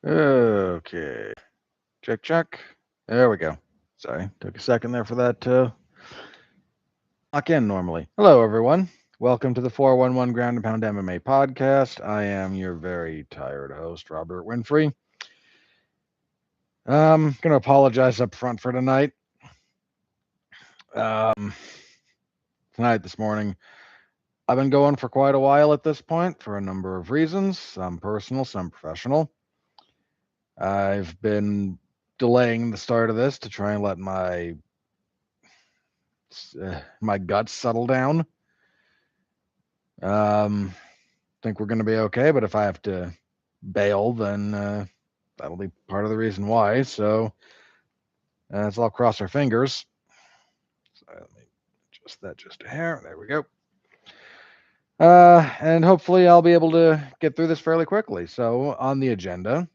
Okay. Check, check. There we go. Sorry, took a second there for that to lock in normally. Hello, everyone. Welcome to the 411 Ground and Pound MMA podcast. I am your very tired host, Robert Winfrey. Going to apologize up front for tonight. Um, this morning, I've been going for quite a while at this point for a number of reasons, some personal, some professional. I've been delaying the start of this to try and let my guts settle down. Think we're going to be okay, but if I have to bail, then that'll be part of the reason why. So let's all cross our fingers. So let me adjust that just a hair. There we go. And hopefully I'll be able to get through this fairly quickly. So on the agenda,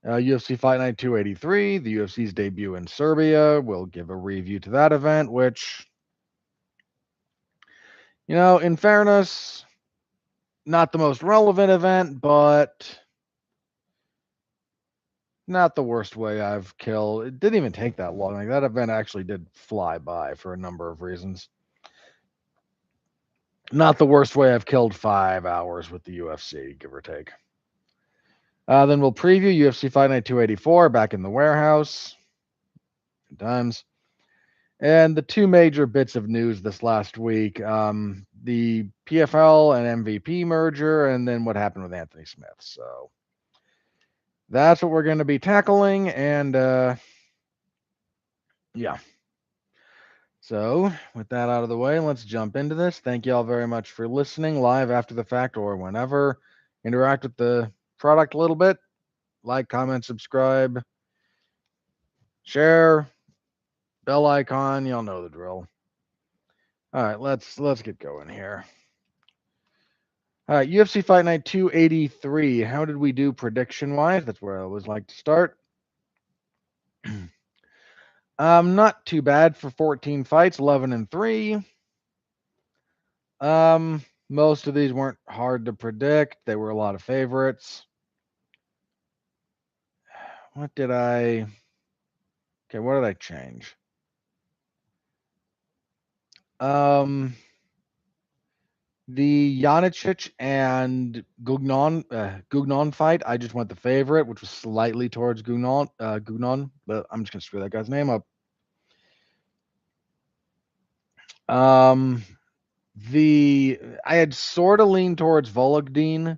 UFC Fight Night 283, the UFC's debut in Serbia. We'll give a review to that event, which, in fairness, not the most relevant event, but not the worst way I've killed. It didn't even take that long. Like, that event actually did fly by for a number of reasons. Not the worst way I've killed 5 hours with the UFC, give or take. Then we'll preview UFC Fight Night 284 back in the warehouse. Good times. And the two major bits of news this last week, the PFL and MVP merger, and then what happened with Anthony Smith. So that's what we're going to be tackling. And yeah. So with that out of the way, let's jump into this. Thank you all very much for listening live after the fact or whenever. Interact with the product a little bit. Like, comment, subscribe, share, bell icon. Y'all know the drill. All right, let's get going here. All right, UFC Fight Night 283. How did we do prediction wise? That's where I always like to start. Not too bad for 14 fights, 11-3. Most of these weren't hard to predict. They were a lot of favorites. What did I change? The Janicic and Gugnon fight, I just went the favorite, which was slightly towards Gugnon, but I'm just gonna screw that guy's name up. I had sort of leaned towards Vologdin.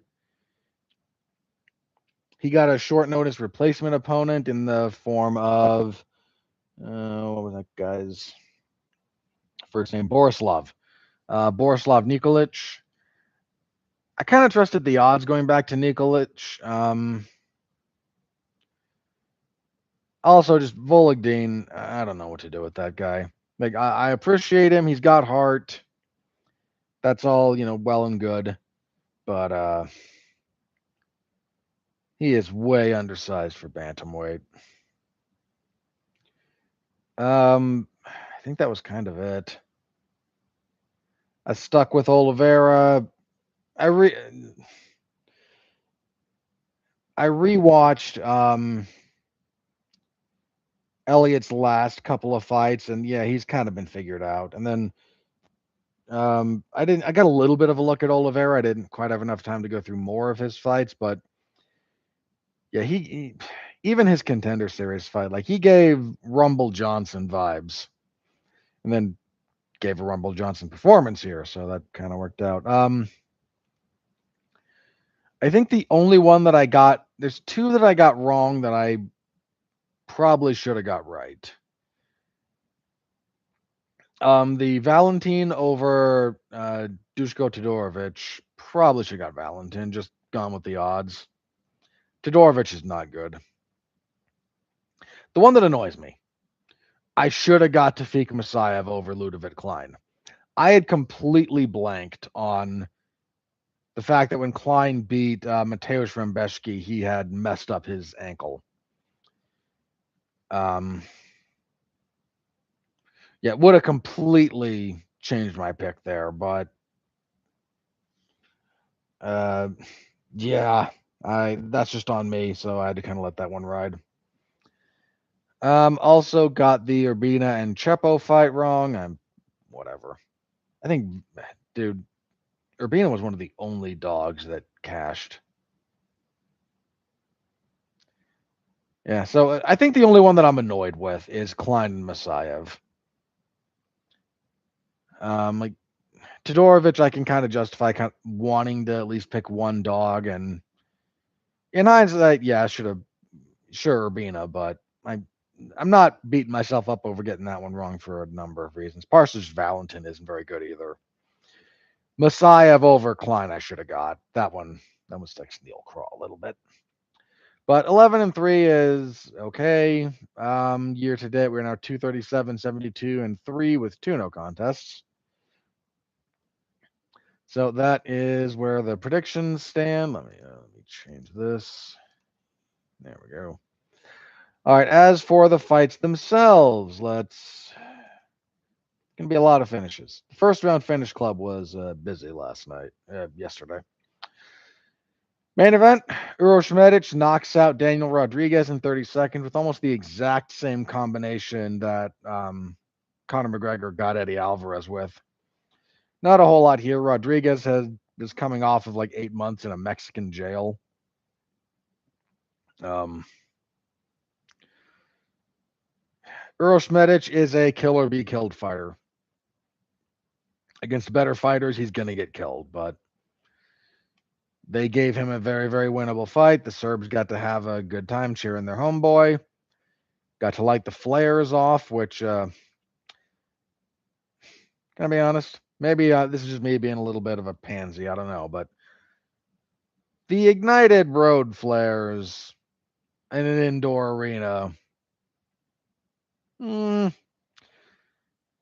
He got a short notice replacement opponent in the form of what was that guy's first name? Borislav Nikolic. I kind of trusted the odds going back to Nikolic. Also, just Vologdin, I don't know what to do with that guy. Like, I appreciate him. He's got heart. That's all, well and good. But he is way undersized for bantamweight. I think that was kind of it. I stuck with Oliveira. I rewatched Elliott's last couple of fights, and yeah, he's kind of been figured out. And then I got a little bit of a look at Oliveira. I didn't quite have enough time to go through more of his fights, but yeah, he even his Contender Series fight, like, he gave Rumble Johnson vibes, and then gave a Rumble Johnson performance here, so that kind of worked out. I think the only one that there's two that I got wrong that I probably should have got right. The Valentin over Dushko Todorovic, probably should have got Valentin, just gone with the odds. Todorovic is not good. The one that annoys me, I should have got Tafik Masayev over Ludovic Klein. I had completely blanked on the fact that when Klein beat Mateusz Rembeszki, he had messed up his ankle. Yeah, it would have completely changed my pick there, but yeah, That's just on me, so I had to kind of let that one ride. Also got the Urbina and Chepo fight wrong. Whatever. I think, dude, Urbina was one of the only dogs that cashed. Yeah, so I think the only one that I'm annoyed with is Klein and Masayev. Like Todorovic, I can kind of justify wanting to at least pick one dog, and in hindsight, yeah, I should have sure Urbina, but I'm not beating myself up over getting that one wrong for a number of reasons. Parsons Valentin isn't very good either. Masayev over Klein, I should have got that one. That one sticks in the old craw a little bit. But 11-3 is okay. Year to date, we're now 237, 72, and 3 with 2 no contests. So that is where the predictions stand. Let me change this. There we go. All right. As for the fights themselves, gonna be a lot of finishes. The first round finish club was busy yesterday. Main event, Uros Medic knocks out Daniel Rodriguez in 30 seconds with almost the exact same combination that Conor McGregor got Eddie Alvarez with. Not a whole lot here. Rodriguez is coming off of like 8 months in a Mexican jail. Uros Medic is a kill or be killed fighter. Against better fighters, he's going to get killed, but they gave him a very, very winnable fight. The Serbs got to have a good time cheering their homeboy. Got to light the flares off, which, can I be honest? Maybe this is just me being a little bit of a pansy. I don't know, but the ignited road flares in an indoor arena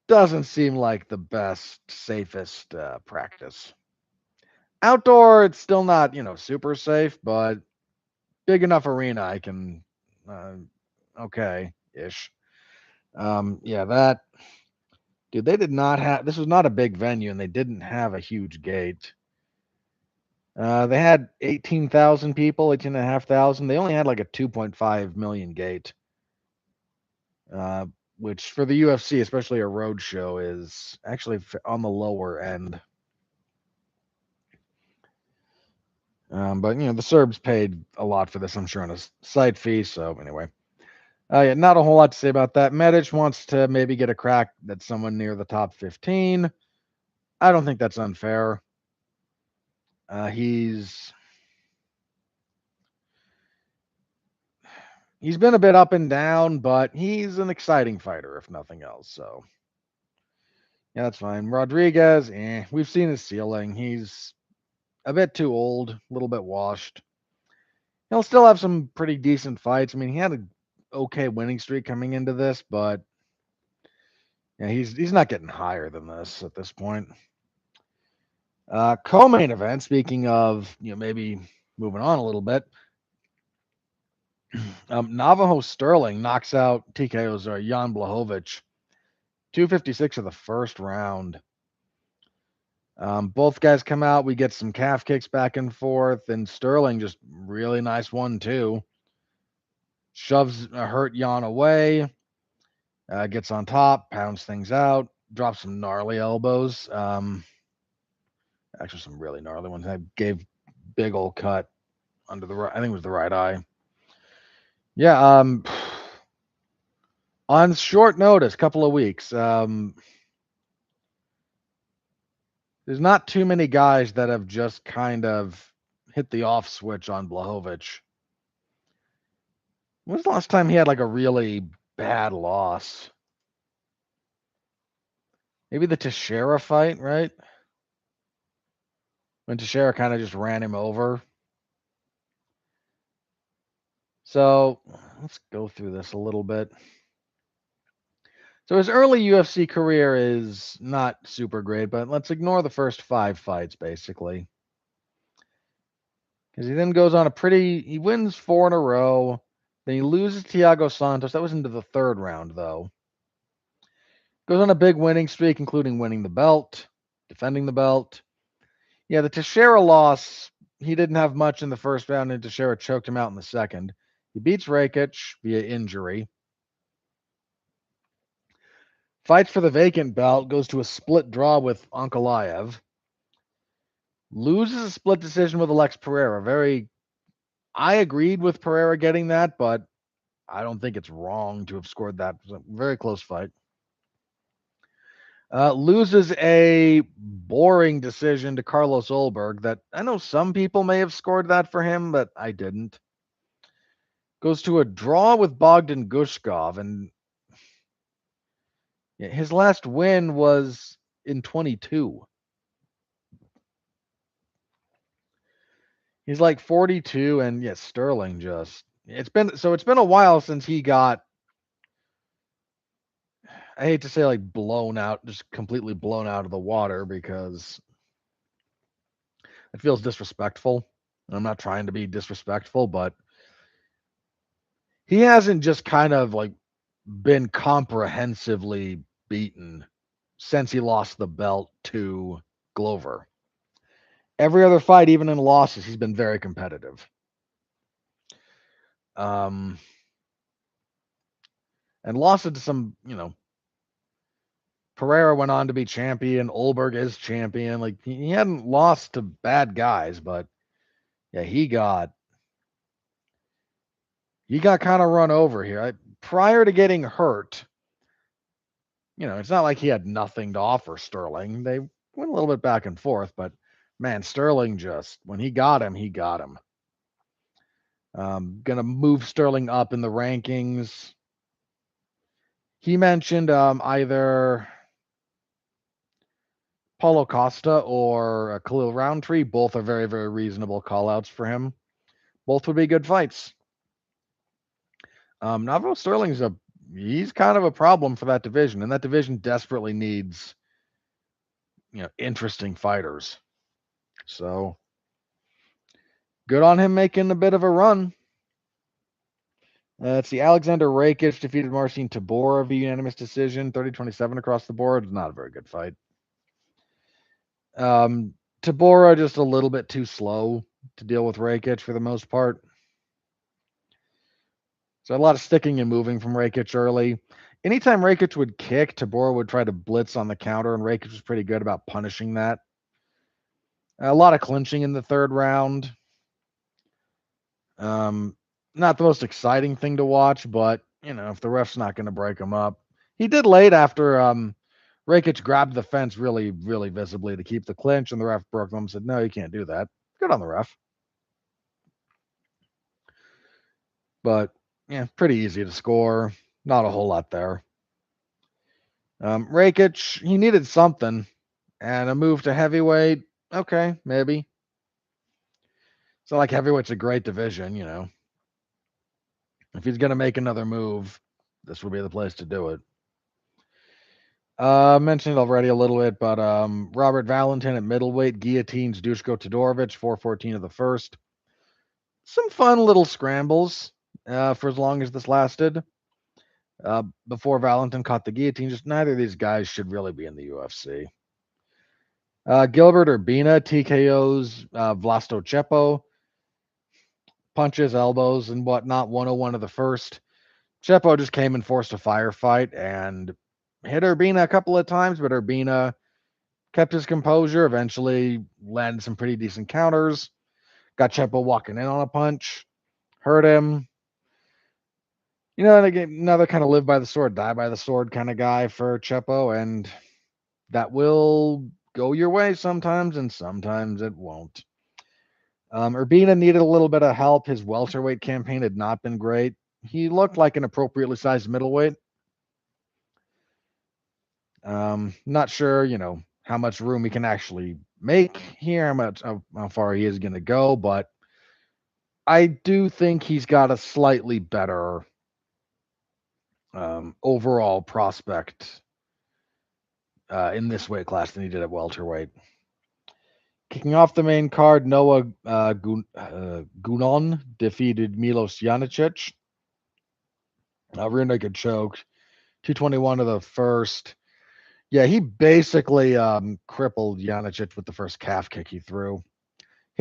doesn't seem like the best, safest practice. Outdoor, it's still not, super safe, but big enough arena, I can, okay-ish. Yeah, dude, they did not have, this was not a big venue, and they didn't have a huge gate. They had 18,000 people, 18,500. They only had like a 2.5 million gate, which for the UFC, especially a road show, is actually on the lower end. But the Serbs paid a lot for this, I'm sure, on a site fee. So anyway, yeah, not a whole lot to say about that. Medic wants to maybe get a crack at someone near the top 15. I don't think that's unfair. He's been a bit up and down, but he's an exciting fighter, if nothing else. So yeah, that's fine. Rodriguez, we've seen his ceiling. He's a bit too old, a little bit washed. He'll still have some pretty decent fights. I mean, he had an okay winning streak coming into this, but yeah, he's not getting higher than this at this point. Co-main event. Speaking of, maybe moving on a little bit. Navajo Sterling knocks out TKO's Jan Blachowicz. 256 of the first round. Both guys come out. We get some calf kicks back and forth, and Sterling just really nice 1-2. Shoves hurt Jan away. Gets on top, pounds things out, drops some gnarly elbows. Actually, some really gnarly ones. I gave big old cut under the right. I think it was the right eye. Yeah. On short notice, couple of weeks. There's not too many guys that have just kind of hit the off switch on Blachowicz. When was the last time he had like a really bad loss? Maybe the Teixeira fight, right? When Teixeira kind of just ran him over. So let's go through this a little bit. So his early UFC career is not super great, but let's ignore the first 5 fights, basically. Because he then goes on he wins 4 in a row. Then he loses Thiago Santos. That was into the 3rd round, though. Goes on a big winning streak, including winning the belt, defending the belt. Yeah, the Teixeira loss, he didn't have much in the first round, and Teixeira choked him out in the second. He beats Rakic via injury. Fights for the vacant belt, goes to a split draw with Ankalaev. Loses a split decision with Alex Pereira. I agreed with Pereira getting that, but I don't think it's wrong to have scored that. It was a very close fight. Loses a boring decision to Carlos Olberg that I know some people may have scored that for him, but I didn't. Goes to a draw with Bogdan Gushkov, and his last win was in 22. He's like 42, and yes, Sterling just it's been a while since he got, I hate to say, like, blown out, just completely blown out of the water, because it feels disrespectful. I'm not trying to be disrespectful, but he hasn't just kind of like been comprehensively beaten since he lost the belt to Glover. Every other fight, even in losses, he's been very competitive. And lost it to some, Pereira went on to be champion. Olberg is champion. Like, he hadn't lost to bad guys, but yeah, he got kind of run over here. Prior to getting hurt, it's not like he had nothing to offer Sterling. They went a little bit back and forth, but man, Sterling just, when he got him, he got him. Gonna move Sterling up in the rankings. He mentioned either Paulo Costa or Khalil Roundtree. Both are very, very reasonable call-outs for him. Both would be good fights. Navro Sterling's he's kind of a problem for that division, and that division desperately needs, interesting fighters. So good on him making a bit of a run. Let's see. Alexander Rakic defeated Marcin Tybura via unanimous decision, 30-27 across the board. Not a very good fight. Tybura just a little bit too slow to deal with Rakic for the most part. So a lot of sticking and moving from Rakic early. Anytime Rakic would kick, Tybura would try to blitz on the counter, and Rakic was pretty good about punishing that. A lot of clinching in the third round. Not the most exciting thing to watch, but if the ref's not going to break him up, he did late after Rakic grabbed the fence really, really visibly to keep the clinch, and the ref broke them. Said, "No, you can't do that." Good on the ref. But yeah, pretty easy to score. Not a whole lot there. Rakic, he needed something, and a move to heavyweight. Okay, maybe. It's not like heavyweight's a great division, If he's going to make another move, this would be the place to do it. Mentioned it already a little bit, but Robert Valentin at middleweight guillotines Dushko Todorovic, 4:14 of the first. Some fun little scrambles for as long as this lasted. Before Valentin caught the guillotine, just neither of these guys should really be in the UFC. Gilbert Urbina TKOs Vlasto Chepo. Punches, elbows, and whatnot, 101 of the first. Chepo just came and forced a firefight and hit Urbina a couple of times, but Urbina kept his composure, eventually landed some pretty decent counters, got Chepo walking in on a punch, hurt him. Another kind of live by the sword, die by the sword kind of guy for Chepo, and that will go your way sometimes, and sometimes it won't. Urbina needed a little bit of help. His welterweight campaign had not been great. He looked like an appropriately sized middleweight. Not sure, how much room he can actually make here, how far he is going to go, but I do think he's got a slightly better overall prospect in this weight class than he did at welterweight. Kicking off the main card, Noah Gunon defeated Milos Janicic. Rear naked choke, 221 of the first. Yeah, he basically crippled Janicic with the first calf kick he threw.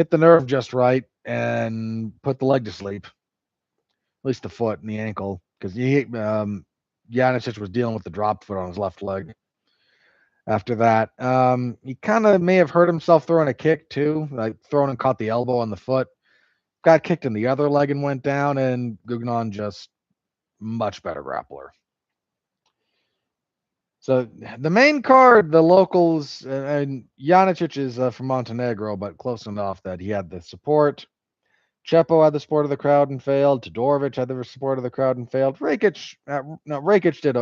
hit the nerve just right and put the leg to sleep, at least the foot and the ankle, because Janicic was dealing with the drop foot on his left leg. After that, he kind of may have hurt himself throwing a kick too, like throwing and caught the elbow on the foot. Got kicked in the other leg and went down, and Gugnon just much better grappler. So the main card, the locals, and Janicic is from Montenegro, but close enough that he had the support. Chepo had the support of the crowd and failed. Todorovic had the support of the crowd and failed. Rakic did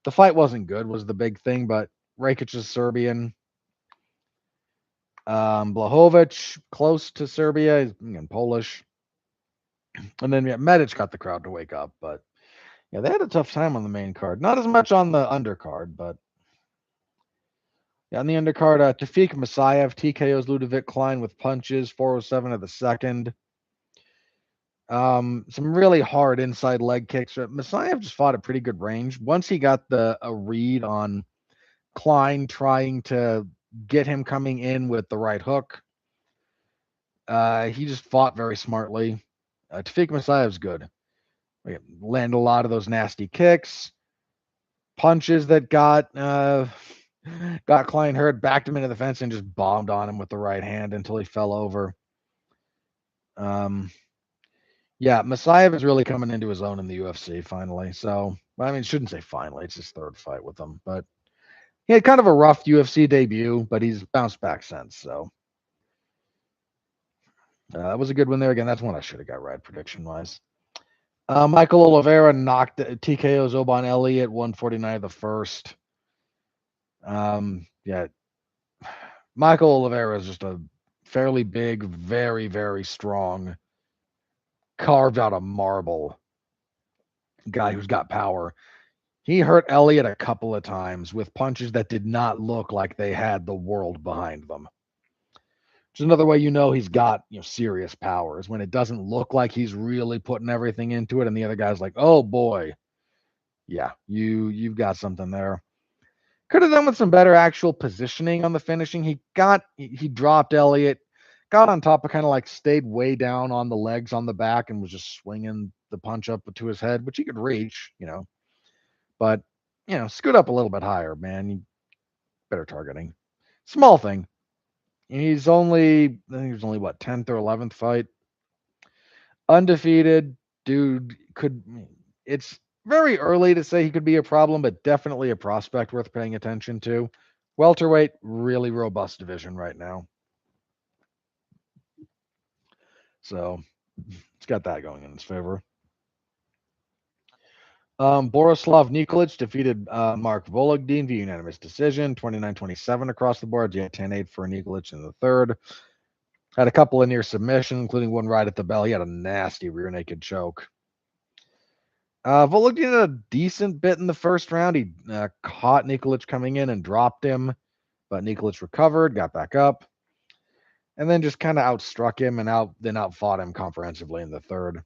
the fight wasn't good, was the big thing, but Rakic is Serbian. Blahovic, close to Serbia, he's again Polish. And then Medic got the crowd to wake up, but yeah, they had a tough time on the main card. Not as much on the undercard, but yeah, on the undercard, Tafik Masayev TKO's Ludovic Klein with punches, 407 of the second. Some really hard inside leg kicks. Masayev just fought at pretty good range. Once he got a read on Klein trying to get him coming in with the right hook, he just fought very smartly. Tafik Masayev's good. Land a lot of those nasty kicks, punches that got Klein hurt, backed him into the fence, and just bombed on him with the right hand until he fell over. Yeah, Masayev is really coming into his own in the UFC finally. So, I mean, shouldn't say finally. It's his third fight with them, but he had kind of a rough UFC debut, but he's bounced back since. So, that was a good one there. Again, that's one I should have got right prediction wise. Michael Oliveira knocked TKO Zoban Elliott 149 the first. Yeah, Michael Oliveira is just a fairly big, very, very strong, carved out of marble guy who's got power. He hurt Elliott a couple of times with punches that did not look like they had the world behind them. Which is another way you know he's got serious powers, when it doesn't look like he's really putting everything into it, and the other guy's like, "Oh boy, yeah, you've got something there." Could have done with some better actual positioning on the finishing. He dropped Elliott, got on top of kind of like stayed way down on the legs on the back and was just swinging the punch up to his head, which he could reach, but scoot up a little bit higher, man. Better targeting. Small thing. I think he was only what, 10th or 11th fight. Undefeated dude. It's very early to say he could be a problem, but definitely a prospect worth paying attention to. Welterweight, really robust division right now. So it's got that going in its favor. Borislav Nikolic defeated Mark Vologdin via unanimous decision, 29-27 across the board. Yeah, 10-8 for Nikolic in the third. Had a couple of near submission, including one right at the bell. He had a nasty rear naked choke. Vologdin did a decent bit in the first round. He caught Nikolic coming in and dropped him, but Nikolic recovered, got back up, and then just kind of outstruck him and outfought him comprehensively in the third.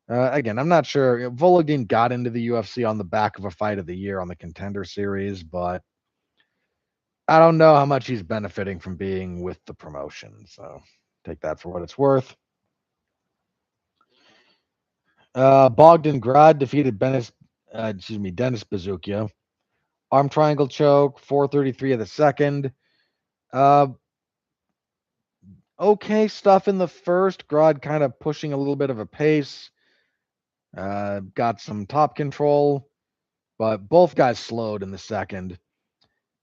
Again, I'm not sure. Vologdin got into the UFC on the back of a fight of the year on the Contender Series, but I don't know how much he's benefiting from being with the promotion. So take that for what it's worth. Bogdan Grad defeated Denis Bezukia. Arm triangle choke, 433 of the second. Okay stuff in the first. Grad kind of pushing a little bit of a pace. Got some top control, but both guys slowed in the second.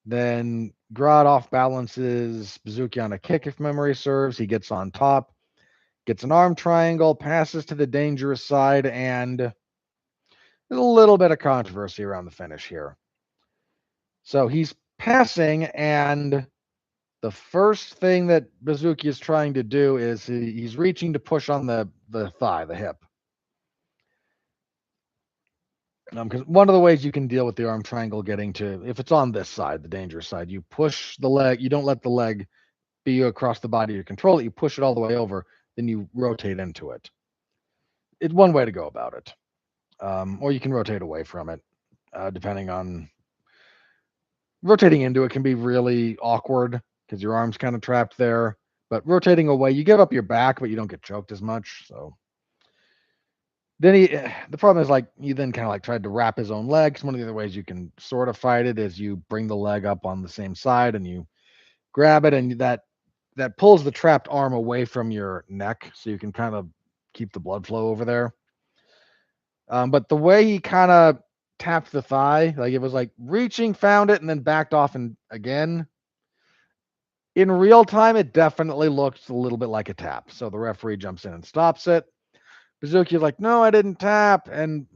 Then Grad off balances Bezukia on a kick, if memory serves. He gets on top, gets an arm triangle, passes to the dangerous side, and there's a little bit of controversy around the finish here. So he's passing, and the first thing that Bezukia is trying to do is he's reaching to push on the thigh, the hip. Because one of the ways you can deal with the arm triangle getting to, if it's on this side, the dangerous side, you push the leg, you don't let the leg be across the body to control it, you push it all the way over, then you rotate into it. It's one way to go about it. Or you can rotate away from it, depending on... Rotating into it can be really awkward because your arm's kind of trapped there, But rotating away, you give up your back, but you don't get choked as much. So then the problem is, like, he then kind of like tried to wrap his own legs. One of the other ways you can sort of fight it is you bring the leg up on the same side and you grab it, and that pulls the trapped arm away from your neck, so you can kind of keep the blood flow over there. But the way he kind of tapped the thigh, like it was like reaching, found it, and then backed off and again. In real time, it definitely looks a little bit like a tap. So the referee jumps in and stops it. Bazooki's like, no, I didn't tap. And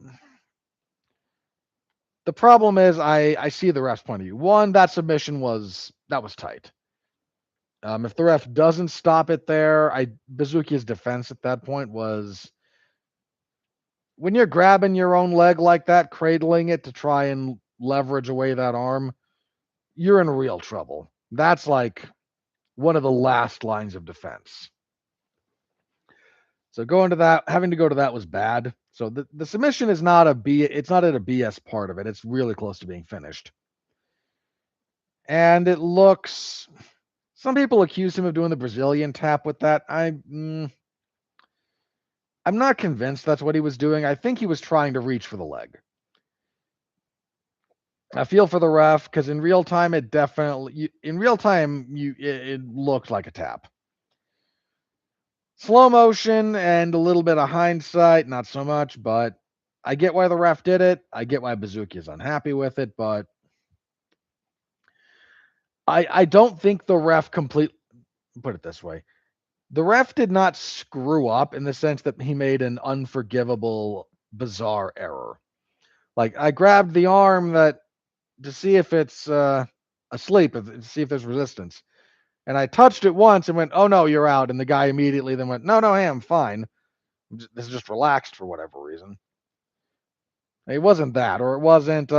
the problem is I see the ref's point of view. One, that submission was tight. If the ref doesn't stop it there, Bazooki's defense at that point was, when you're grabbing your own leg like that, cradling it to try and leverage away that arm, you're in real trouble. That's like one of the last lines of defense. So having to go to that was bad. So the submission is not it's not at a BS part of it. It's really close to being finished. And it looks, some people accuse him of doing the Brazilian tap with that. I'm not convinced that's what he was doing. I think he was trying to reach for the leg. I feel for the ref, because in real time, it looked like a tap. Slow motion and a little bit of hindsight, not so much, but I get why the ref did it. I get why Bazooki is unhappy with it, but I don't think the ref put it this way. The ref did not screw up in the sense that he made an unforgivable, bizarre error. Like, I grabbed the arm to see if it's asleep, to see if there's resistance. And I touched it once and went, oh no, you're out. And the guy immediately then went, no, hey, I'm fine. This is just relaxed for whatever reason. It wasn't that, or it wasn't,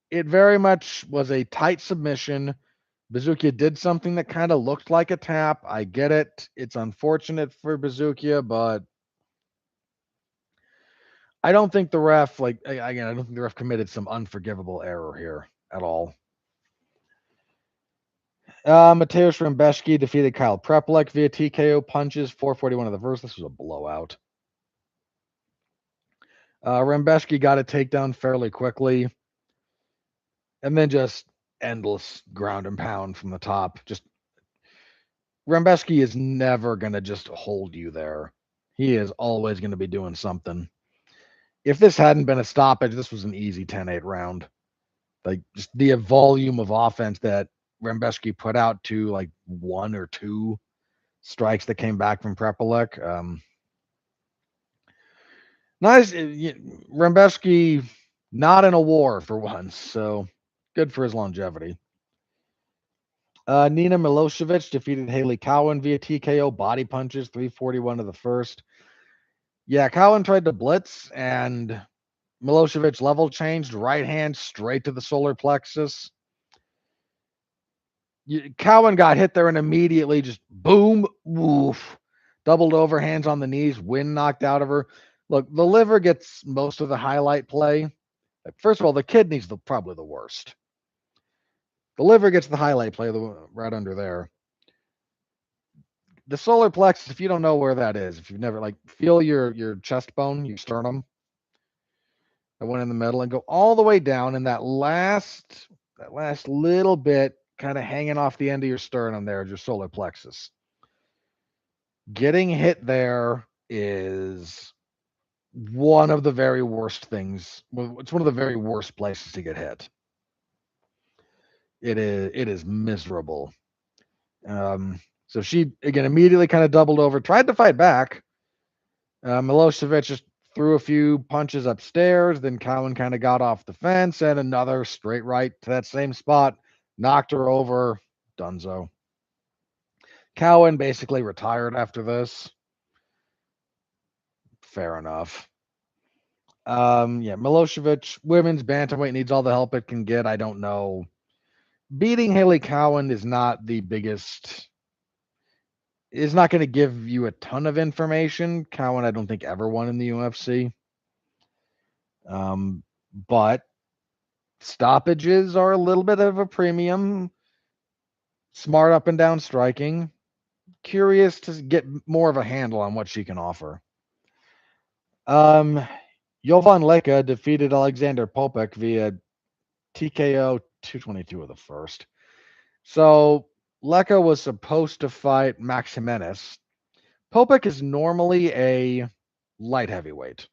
it very much was a tight submission. Bazookia did something that kind of looked like a tap. I get it. It's unfortunate for Bazookia, but I don't think the ref, I don't think the ref committed some unforgivable error here at all. Mateusz Rembeszki defeated Kyle Prepelec via TKO punches, 441 of the first. This was a blowout. Rembeszki got a takedown fairly quickly, and then just endless ground and pound from the top. Just Rembeszki is never going to just hold you there. He is always going to be doing something. If this hadn't been a stoppage, this was an easy 10-8 round. Like, just the volume of offense that Rembeszki put out to like one or two strikes that came back from Prepelec. Nice. Rembeszki not in a war for once, so good for his longevity. Nina Milosevic defeated Haley Cowan via TKO body punches, 341 of the first. Yeah, Cowan tried to blitz, and Milosevic level changed, right hand straight to the solar plexus. Cowan got hit there and immediately just boom, woof, doubled over, hands on the knees, wind knocked out of her. Look, the liver gets most of the highlight play. First of all, the kidney's probably the worst. The liver gets the highlight play right under there. The solar plexus, if you don't know where that is, if you've never, feel your chest bone, your sternum, that one in the middle, and go all the way down, and that last little bit kind of hanging off the end of your sternum there is your solar plexus. Getting hit there is one of the very worst things. It's one of the very worst places to get hit. It is miserable. So she, again, immediately kind of doubled over, tried to fight back. Milosevic just threw a few punches upstairs. Then Cowan kind of got off the fence, and another straight right to that same spot. Knocked her over. Dunzo. Cowan basically retired after this. Fair enough. Milosevic, women's bantamweight, needs all the help it can get. I don't know. Beating Haley Cowan is not the biggest. Is not going to give you a ton of information. Cowan, I don't think, ever won in the UFC. But stoppages are a little bit of a premium. Smart up and down striking. Curious to get more of a handle on what she can offer. Jovan Leka defeated Alexander Popek via TKO 222 of the first. So Leka was supposed to fight Max Jimenez. Popek is normally a light heavyweight.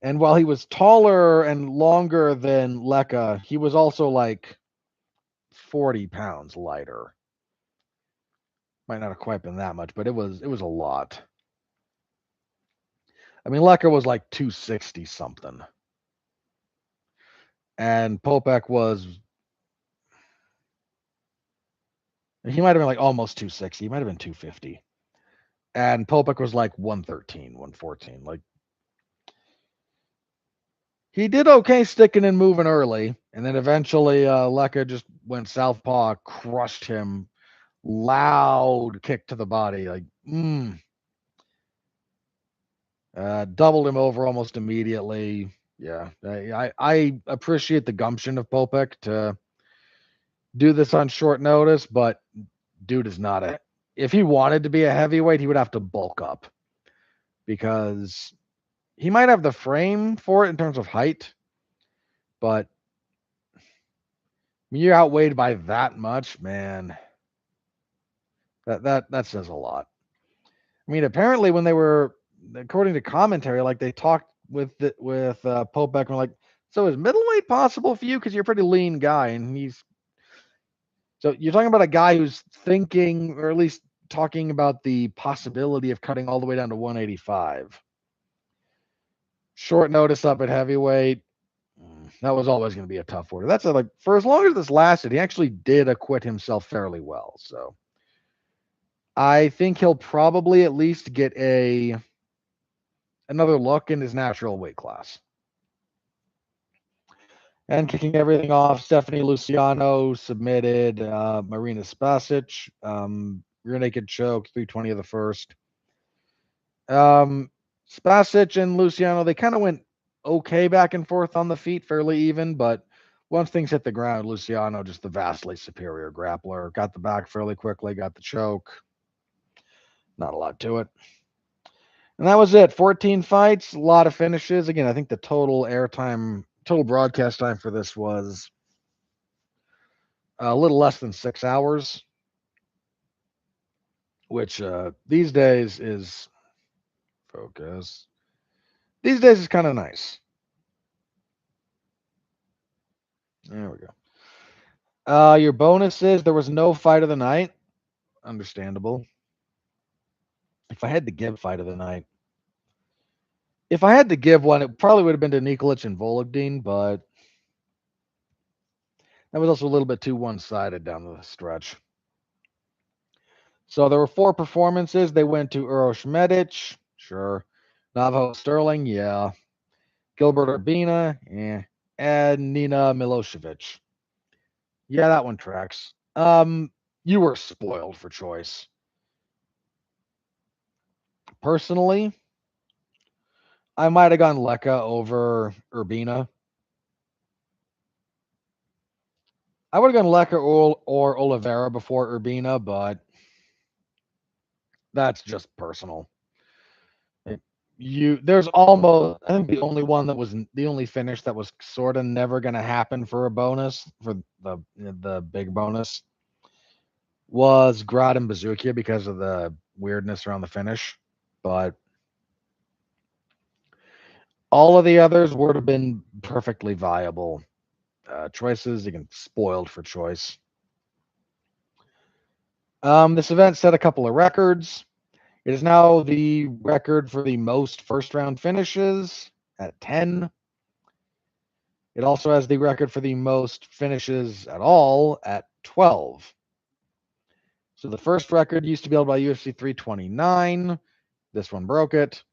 And while he was taller and longer than Leka, he was also like 40 pounds lighter. Might not have quite been that much, but it was a lot. I mean, Leka was like 260 something. And Popek was, he might have been like almost 260. He might have been 250. And Popek was like 113, 114. Like, he did okay sticking and moving early. And then eventually Leka just went southpaw, crushed him. Loud kick to the body. Like, doubled him over almost immediately. Yeah, I appreciate the gumption of Popek to do this on short notice, but dude is not a. If he wanted to be a heavyweight, he would have to bulk up because he might have the frame for it in terms of height, but when you're outweighed by that much, man, that says a lot. I mean, apparently when they were, according to commentary, like they talked with Popek and were like, so is middleweight possible for you because you're a pretty lean guy, and he's so you're talking about a guy who's thinking, or at least talking about the possibility of cutting all the way down to 185. Short notice up at heavyweight. That was always going to be a tough order. That's like for as long as this lasted, he actually did acquit himself fairly well. So I think he'll probably at least get another look in his natural weight class. And kicking everything off, Stephanie Luciano submitted Marina Spasic. Rear naked choke, 320 of the first. Spasic and Luciano, they kind of went okay back and forth on the feet, fairly even, but once things hit the ground, Luciano, just the vastly superior grappler, got the back fairly quickly, got the choke. Not a lot to it. And that was it. 14 fights, a lot of finishes. Again, I think the total broadcast time for this was a little less than 6 hours, which these days is focus. These days is kind of nice. There we go. Your bonuses, there was no fight of the night. Understandable. If I had to give fight of the night, if I had to give one, it probably would have been to Nikolic and Volodin, but that was also a little bit too one-sided down the stretch. So there were 4 performances. They went to Uros Medic, sure. Navajo Sterling, yeah. Gilbert Urbina, and Nina Milosevic. Yeah, that one tracks. You were spoiled for choice. Personally, I might have gone Leka over Urbina. I would have gone Leka or Oliveira before Urbina, but that's just personal. There's almost, I think the only finish that was sort of never going to happen for a bonus, for the big bonus, was Grad and Bazookia because of the weirdness around the finish. But all of the others would have been perfectly viable choices. Again, spoiled for choice. This event set a couple of records. It is now the record for the most first round finishes at 10. It also has the record for the most finishes at all at 12. So the first record used to be held by UFC 329. This one broke it.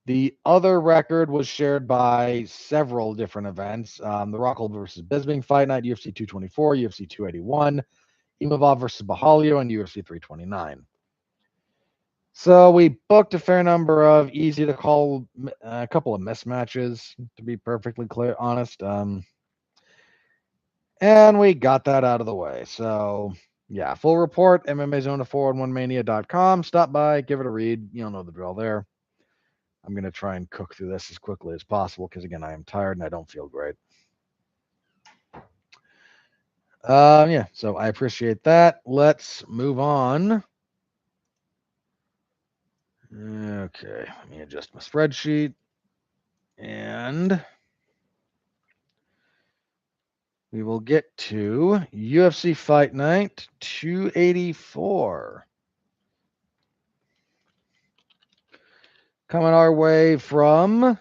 The other record was shared by several different events. The Rockhold versus Bisping Fight Night, UFC 224, UFC 281, Imavov versus Bahalio, and UFC 329. So we booked a fair number of easy to call, a couple of mismatches, to be perfectly honest. And we got that out of the way. So, yeah, full report, MMAZone411mania.com. Stop by, give it a read. You'll know the drill there. I'm going to try and cook through this as quickly as possible because, again, I am tired and I don't feel great. Yeah, so I appreciate that. Let's move on. Okay, let me adjust my spreadsheet. And we will get to UFC Fight Night 284. Coming our way from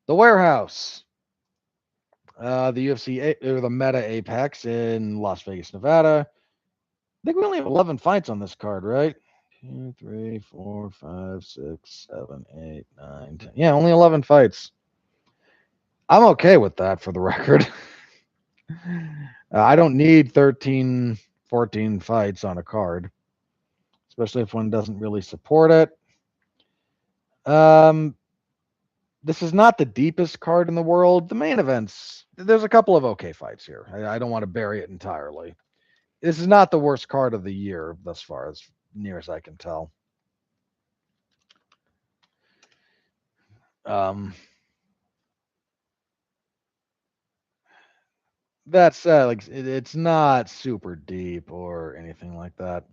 the warehouse, the UFC or the Meta Apex in Las Vegas, Nevada. I think we only have 11 fights on this card, right? 2, 3, 4, 5, 6, 7, 8, 9, 10. Yeah, only 11 fights. I'm okay with that for the record. I don't need 13, 14 fights on a card, especially if one doesn't really support it. This is not the deepest card in the world. The main events, there's a couple of okay fights here. I don't want to bury it entirely. This is not the worst card of the year thus far, as near as I can tell. That said, like it's not super deep or anything like that.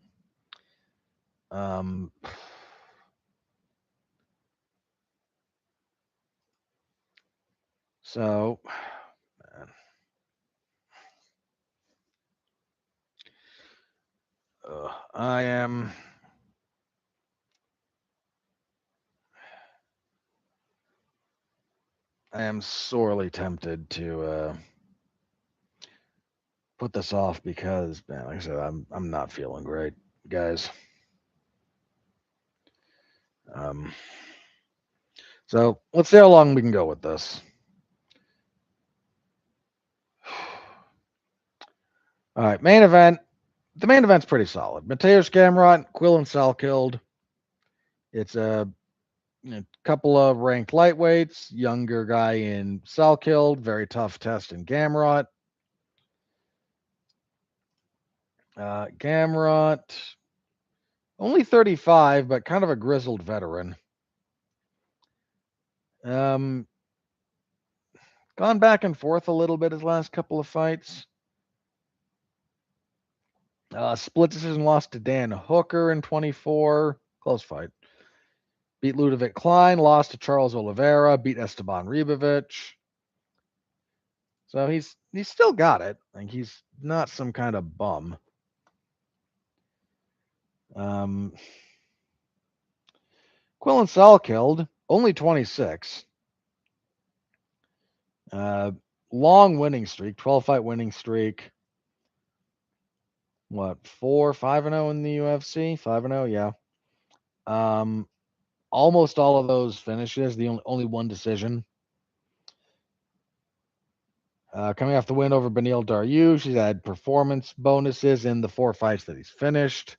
So, man. I am sorely tempted to put this off because, man, like I said, I'm not feeling great, guys. So let's see how long we can go with this. All right, main event. The main event's pretty solid. Mateusz Gamrot, Quillan Salkilld. It's a couple of ranked lightweights, younger guy in Salkilld, very tough test in Gamrot. Gamrot, only 35, but kind of a grizzled veteran. Gone back and forth a little bit his last couple of fights. Split decision loss to Dan Hooker in 24. Close fight. Beat Ludovic Klein, lost to Charles Oliveira, beat Esteban Ribovic. So he's still got it. Like he's not some kind of bum. Quillan Salkilld, only 26. Long winning streak, 12 fight winning streak. What, 4, 5-0 in the UFC? 5-0, yeah. Almost all of those finishes, the only one decision. Coming off the win over Beneil Dariush, he's had performance bonuses in the 4 fights that he's finished.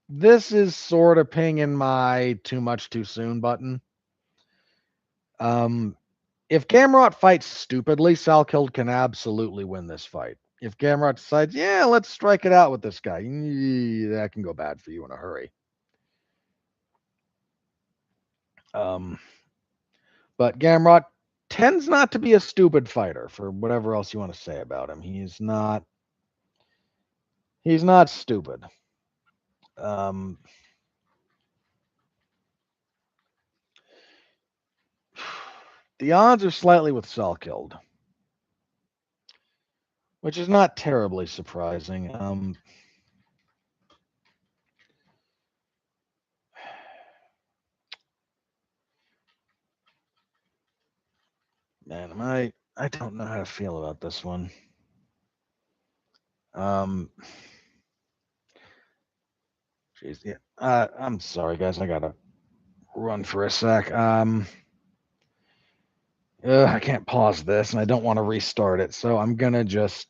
This is sort of pinging my too much too soon button. If Gamrot fights stupidly, Salkilld can absolutely win this fight. If Gamrot decides, yeah, let's strike it out with this guy, that can go bad for you in a hurry. But Gamrot tends not to be a stupid fighter, for whatever else you want to say about him. He's not stupid. The odds are slightly with Salkilld, which is not terribly surprising. Man, I don't know how to feel about this one. Jeez, yeah. I'm sorry, guys. I gotta run for a sec. I can't pause this, and I don't want to restart it, so I'm gonna just.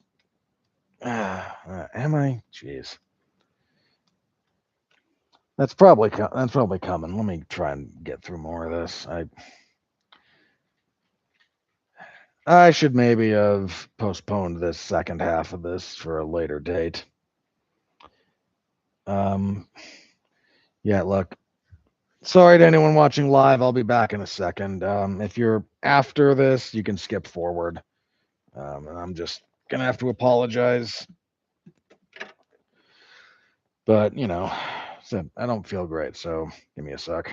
Am I? Jeez. That's probably coming. Let me try and get through more of this. I should maybe have postponed this second half of this for a later date. Um, yeah, look, sorry to anyone watching live. I'll be back in a second. If you're after this, you can skip forward. And I'm just gonna have to apologize. But I don't feel great, so give me a sec.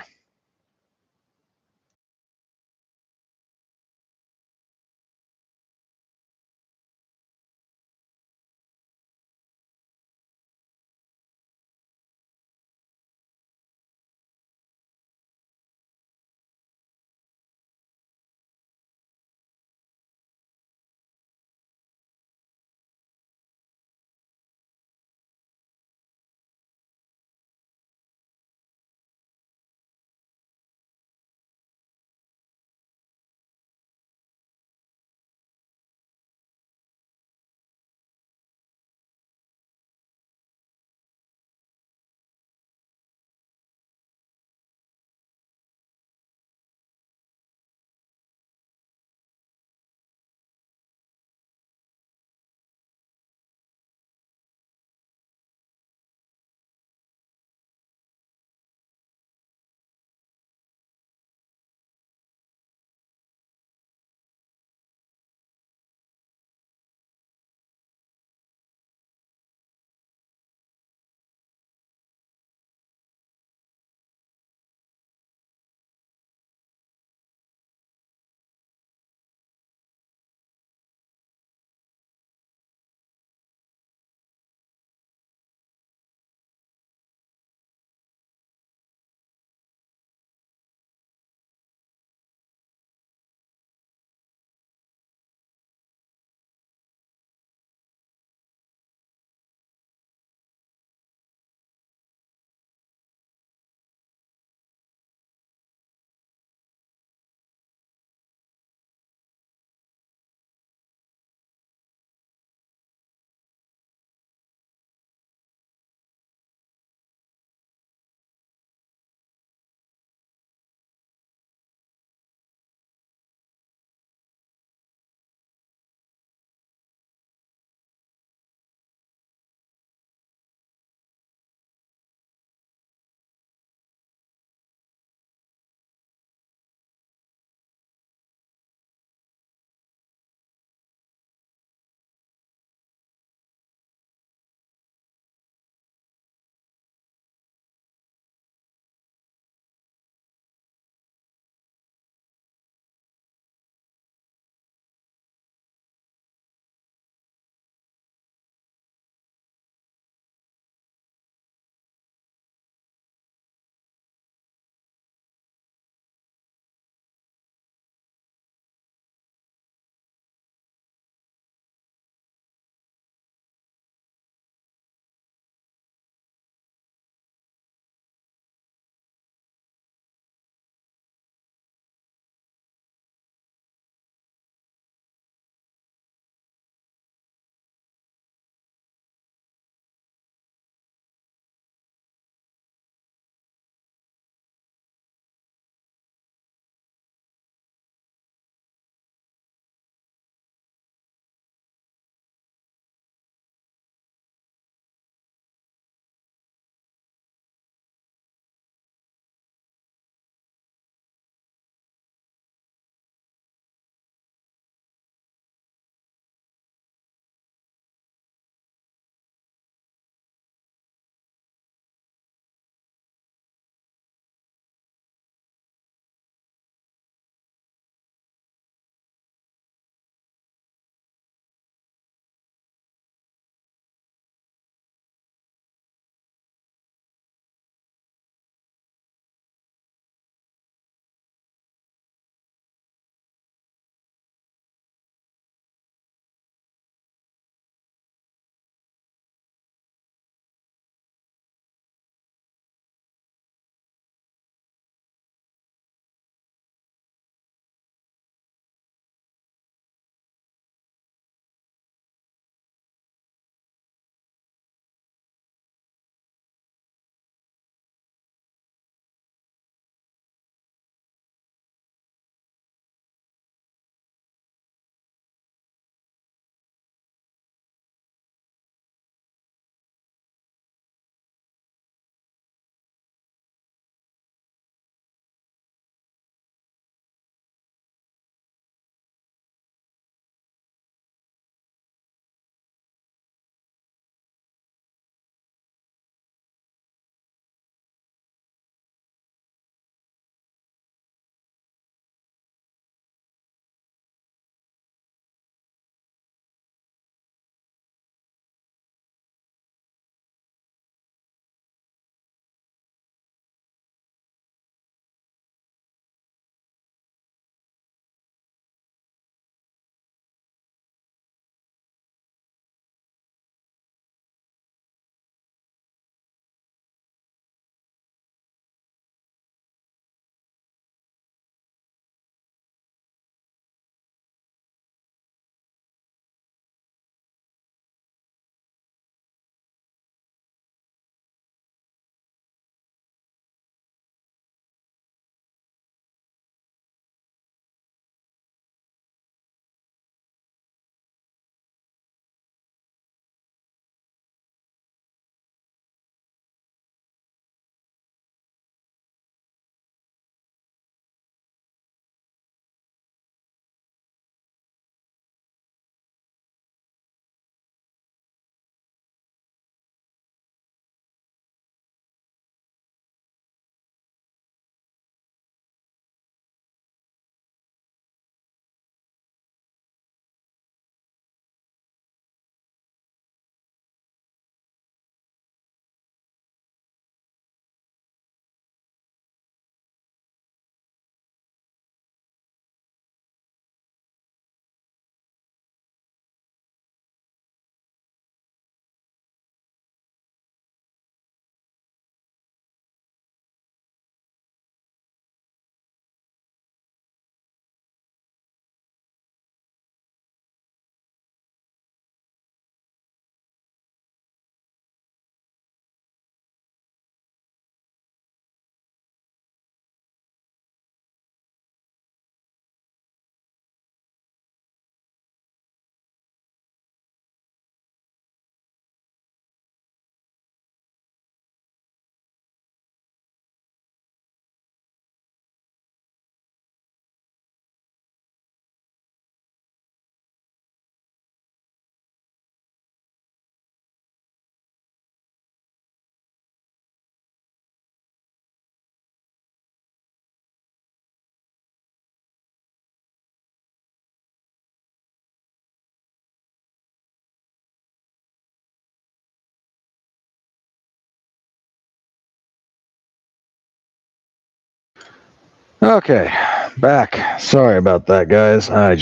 Okay, back. Sorry about that, guys. I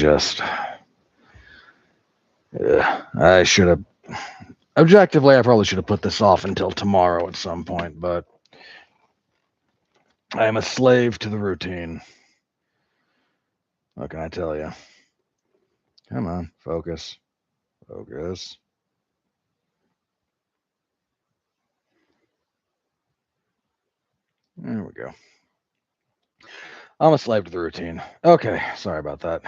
should have. Objectively, I probably should have put this off until tomorrow at some point, but I am a slave to the routine. What can I tell you? Come on, focus. Focus. There we go. I'm a slave to the routine. Okay, sorry about that.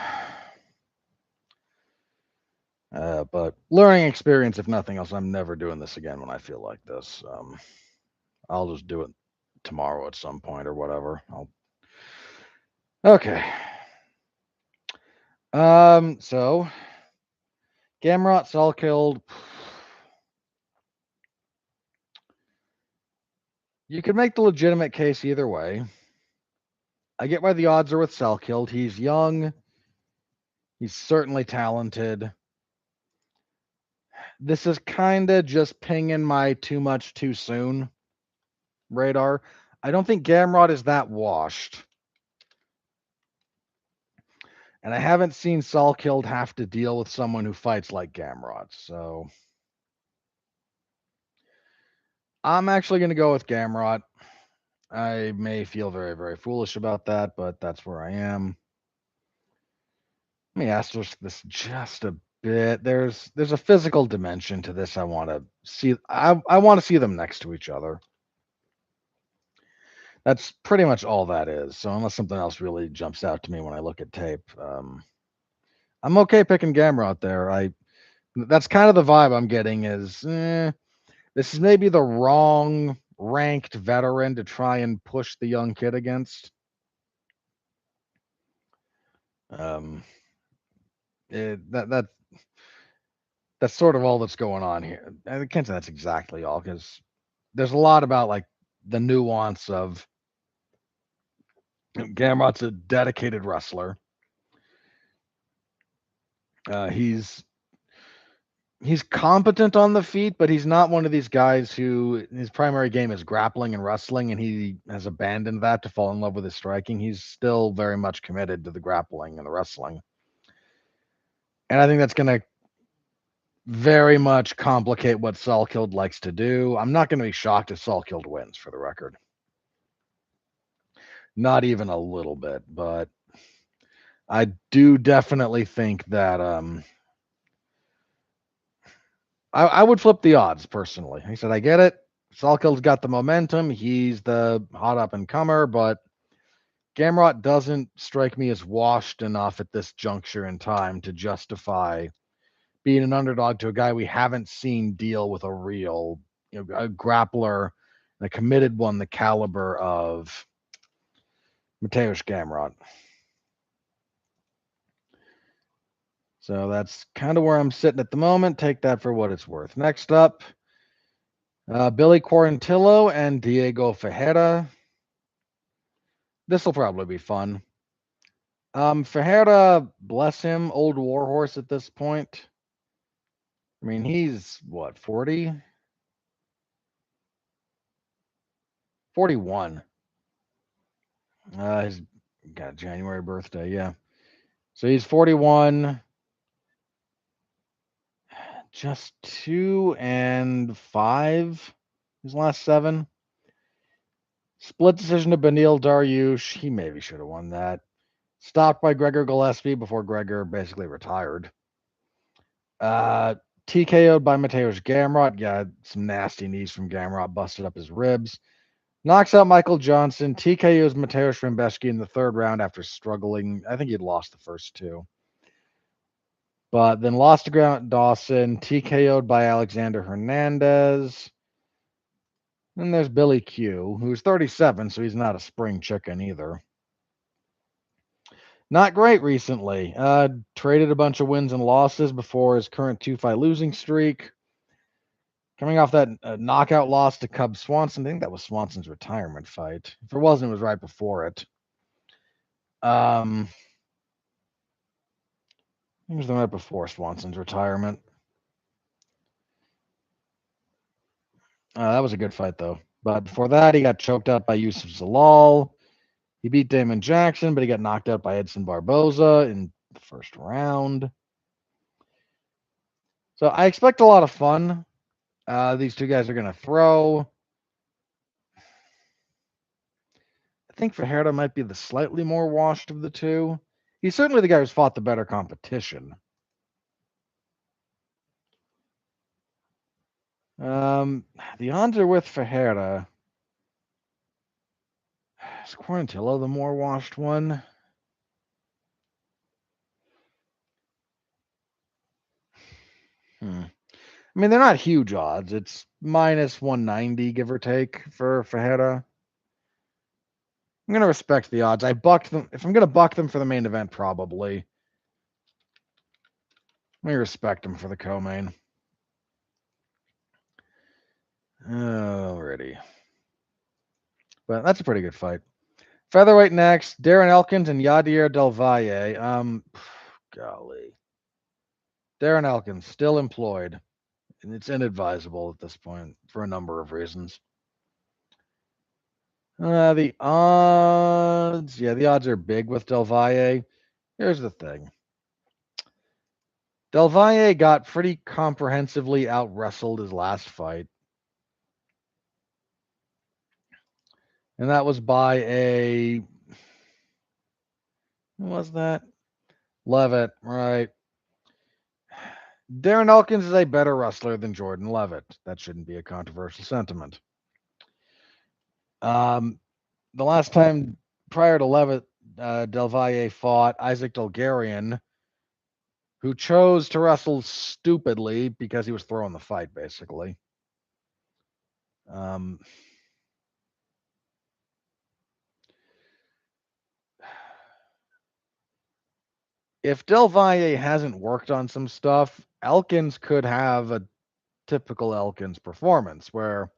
But learning experience, if nothing else. I'm never doing this again when I feel like this. I'll just do it tomorrow at some point or whatever. Okay. So Gamrot, Salkilld. You could make the legitimate case either way. I get why the odds are with Salkilld. He's young. He's certainly talented. This is kind of just pinging my too much too soon radar. I don't think Gamrot is that washed. And I haven't seen Salkilld have to deal with someone who fights like Gamrot. So I'm actually going to go with Gamrot. I may feel very, very foolish about that, but that's where I am. Let me asterisk this just a bit. There's a physical dimension to this I want to see. I want to see them next to each other. That's pretty much all that is. So unless something else really jumps out to me when I look at tape, I'm okay picking Gamrot there. That's kind of the vibe I'm getting is this is maybe the wrong ranked veteran to try and push the young kid against. That's sort of all that's going on here. I can't say that's exactly all because there's a lot about like the nuance of Gamrot's a dedicated wrestler. He's competent on the feet, but he's not one of these guys who his primary game is grappling and wrestling, and he has abandoned that to fall in love with his striking. He's still very much committed to the grappling and the wrestling. And I think that's going to very much complicate what Salkilld likes to do. I'm not going to be shocked if Salkilld wins, for the record. Not even a little bit, but I do definitely think that I would flip the odds personally. He said, I get it. Salkild's got the momentum. He's the hot up and comer, but Gamrot doesn't strike me as washed enough at this juncture in time to justify being an underdog to a guy we haven't seen deal with a real, a grappler, and a committed one, the caliber of Mateusz Gamrot. So that's kind of where I'm sitting at the moment. Take that for what it's worth. Next up, Billy Quarantillo and Diego Ferreira. This will probably be fun. Ferreira, bless him, old warhorse at this point. I mean, he's what, 40? 41. He's got a January birthday, yeah. So he's 41. Just 2-5 his last 7. Split decision to Beneil Dariush. He maybe should have won that. Stopped by Gregor Gillespie before Gregor basically retired. TKO'd by Mateusz Gamrot. Got some nasty knees from Gamrot. Busted up his ribs. Knocks out Michael Johnson. TKO's Mateusz Rimbeski in the 3rd round after struggling. I think he'd lost the first 2. But then lost to Grant Dawson. TKO'd by Alexander Hernandez. Then there's Billy Q, who's 37, so he's not a spring chicken either. Not great recently. Traded a bunch of wins and losses before his current 2-fight losing streak. Coming off that knockout loss to Cub Swanson. I think that was Swanson's retirement fight. If it wasn't, it was right before it. It was the night before Swanson's retirement. That was a good fight, though. But before that, he got choked out by Yusuf Zalal. He beat Damon Jackson, but he got knocked out by Edson Barboza in the first round. So I expect a lot of fun. These two guys are going to throw. I think Fajardo might be the slightly more washed of the two. He's certainly the guy who's fought the better competition. The odds are with Fajardo. Is Quarantillo the more washed one? I mean, they're not huge odds. It's minus 190, give or take, for Fajardo. I'm going to respect the odds. I bucked them. If I'm going to buck them for the main event, probably. Let me respect them for the co-main. Alrighty. But that's a pretty good fight. Featherweight next, Darren Elkins and Yadier Del Valle. Golly. Darren Elkins, still employed. And it's inadvisable at this point for a number of reasons. The odds. Yeah, the odds are big with Del Valle. Here's the thing. Del Valle got pretty comprehensively out-wrestled his last fight. And that was by who was that? Levitt, right. Darren Elkins is a better wrestler than Jordan Levitt. That shouldn't be a controversial sentiment. The last time prior to Levitt, Del Valle fought Isaac Delgarian, who chose to wrestle stupidly because he was throwing the fight, basically. If Del Valle hasn't worked on some stuff, Elkins could have a typical Elkins performance where,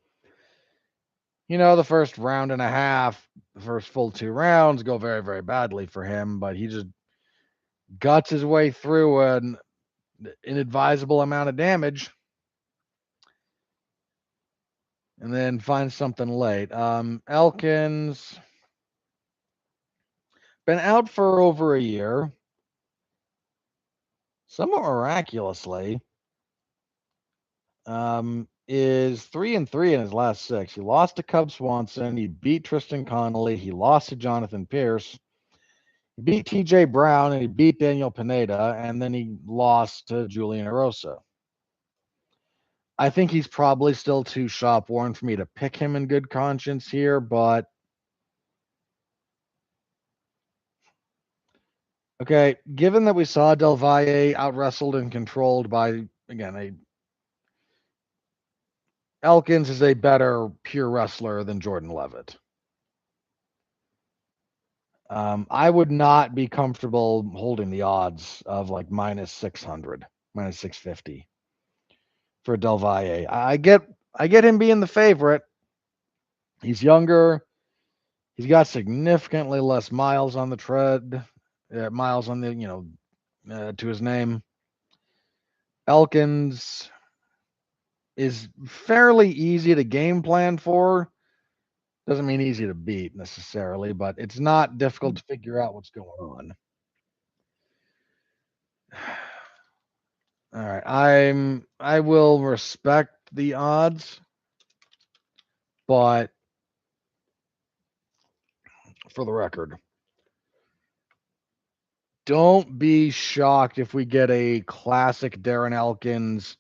the first round and a half, the first full 2 rounds go very, very badly for him, but he just guts his way through an inadvisable amount of damage and then finds something late. Elkins been out for over a year. Somewhat miraculously, is 3-3 in his last 6. He lost to Cub Swanson. He beat Tristan Connolly. He lost to Jonathan Pierce. He beat TJ Brown and he beat Daniel Pineda, and then he lost to Julian Erosa. I think he's probably still too shop worn for me to pick him in good conscience here, but okay, given that we saw Del Valle out wrestled and controlled by, again, Elkins is a better pure wrestler than Jordan Levitt. I would not be comfortable holding the odds of like minus 600, minus 650 for Del Valle. I get him being the favorite. He's younger. He's got significantly less miles on the tread, miles on the, to his name. Elkins is fairly easy to game plan for. Doesn't mean easy to beat necessarily, but it's not difficult to figure out what's going on. All right, I will respect the odds, but for the record, don't be shocked if we get a classic Darren Elkins.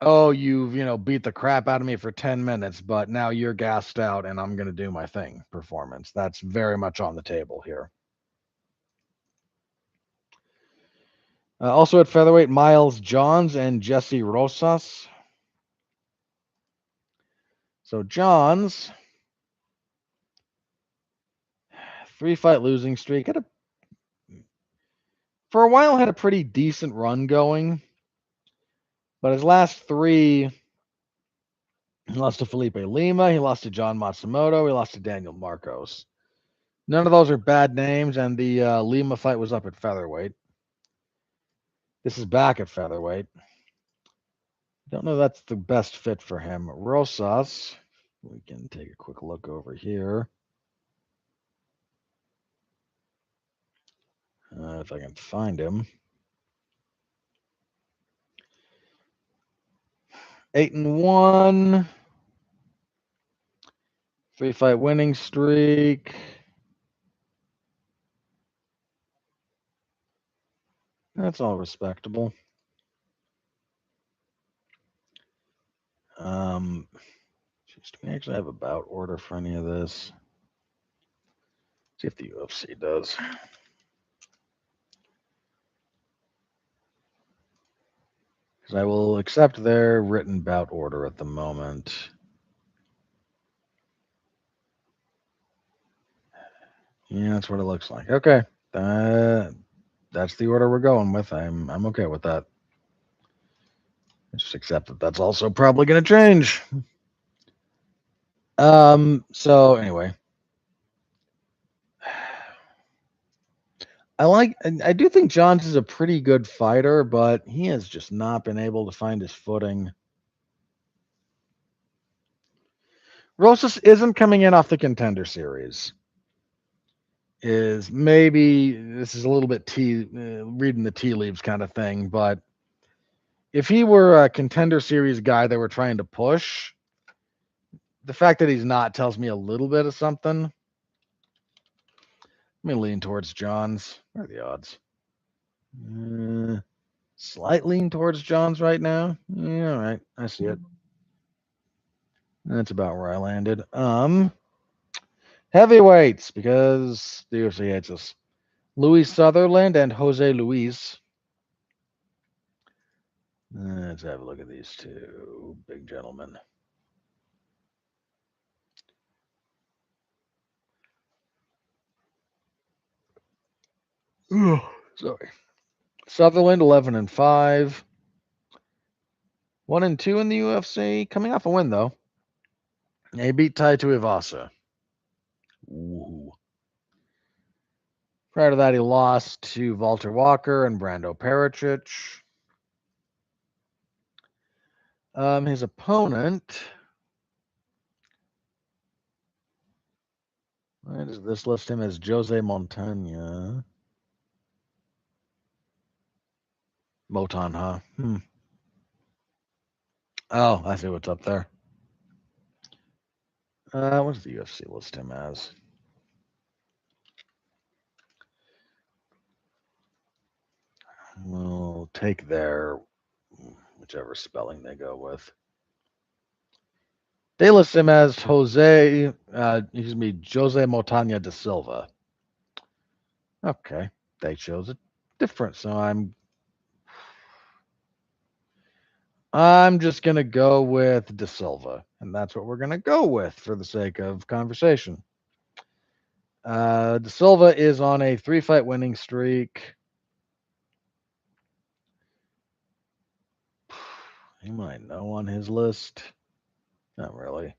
Oh, you've beat the crap out of me for 10 minutes, but now you're gassed out and I'm going to do my thing performance. That's very much on the table here. Also at featherweight, Miles Johns and Jesse Rosas. So Johns, 3-fight losing streak. For a while had a pretty decent run going, but his last 3, he lost to Felipe Lima, he lost to John Matsumoto, he lost to Daniel Marcos. None of those are bad names, and the Lima fight was up at featherweight. This is back at featherweight. Don't know that's the best fit for him. Rosas, we can take a quick look over here. If I can find him. 8-1. 3-fight winning streak. That's all respectable. Jeez, do we actually have a bout order for any of this? See if the UFC does. Because I will accept their written bout order at the moment. Yeah, that's what it looks like. Okay. That's the order we're going with. I'm okay with that. Just accept that that's also probably going to change. So anyway, I do think Johns is a pretty good fighter, but he has just not been able to find his footing. Rosas isn't coming in off the Contender Series. Is maybe this is a little bit reading the tea leaves kind of thing, but if he were a Contender Series guy that we're trying to push, the fact that he's not tells me a little bit of something. I'm gonna lean towards Johns. What are the odds? Slight lean towards Johns right now. Yeah, all right, I see it. That's about where I landed. Heavyweights, because the UFC hates us. Louis Sutherland and Jose Luis. Let's have a look at these two big gentlemen. Sorry. Sutherland 11-5. 1-2 in the UFC. Coming off a win though. He beat Tai Tuivasa. Ooh. Prior to that, he lost to Walter Walker and Brando Pericic. His opponent. Why does this list him as Jose Montaña? Motan, huh? Oh, I see what's up there. What does the UFC list him as? We'll take their whichever spelling they go with. They list him as Jose Montaña da Silva. Okay, they chose it different, so I'm just gonna go with da Silva, and that's what we're gonna go with for the sake of conversation. Da Silva is on a 3-fight winning streak. You might know on his list. Not really.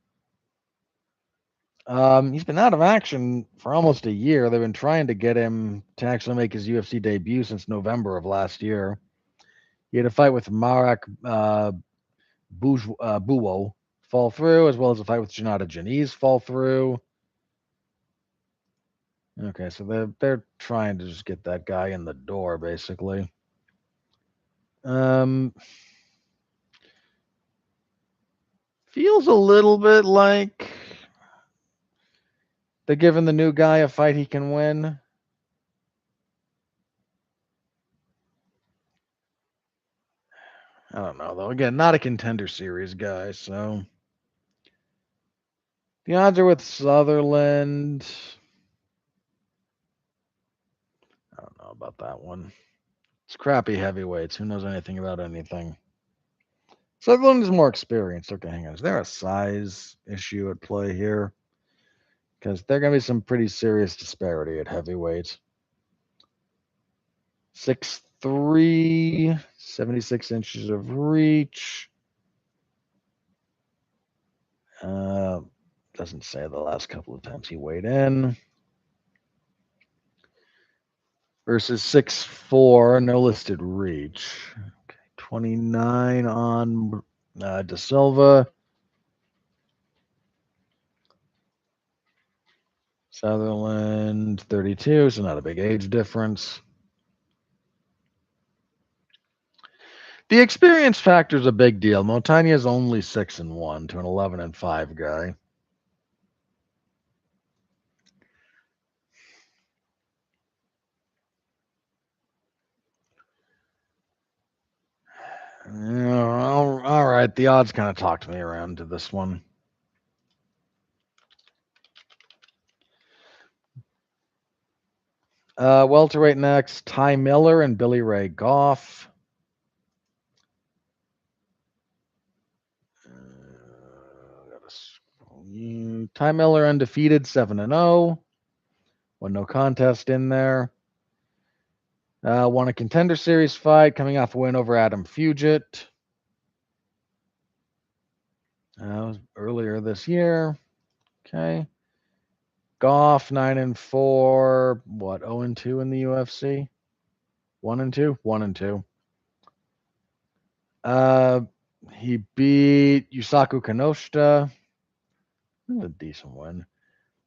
He's been out of action for almost a year. They've been trying to get him to actually make his UFC debut since November of last year. He had a fight with Marek Buwo fall through, as well as a fight with Janata Janice fall through. Okay, so they're trying to just get that guy in the door, basically. Feels a little bit like they're giving the new guy a fight he can win. I don't know, though. Again, not a Contender Series guy, so the odds are with Sutherland. I don't know about that one. It's crappy heavyweights. Who knows anything about anything? Sutherland is more experienced. Okay, hang on. Is there a size issue at play here? Because there are going to be some pretty serious disparity at heavyweight. 6'3", 76 inches of reach. Doesn't say the last couple of times he weighed in. Versus 6'4", no listed reach. Okay, 29 on Da Silva. Sutherland 32, so not a big age difference. The experience factor is a big deal. Montagna is only 6-1 to an 11-5 guy. All right, the odds kind of talked me around to this one. Welterweight next, Ty Miller and Billy Ray Goff. Ty Miller undefeated, 7-0. One no contest in there. Won a Contender Series fight, coming off a win over Adam Fugit. Earlier this year. Okay. Goff 9-4. What, 0-2 in the UFC? 1-2? 1-2. He beat Yusaku Kanoshita. That was a decent win.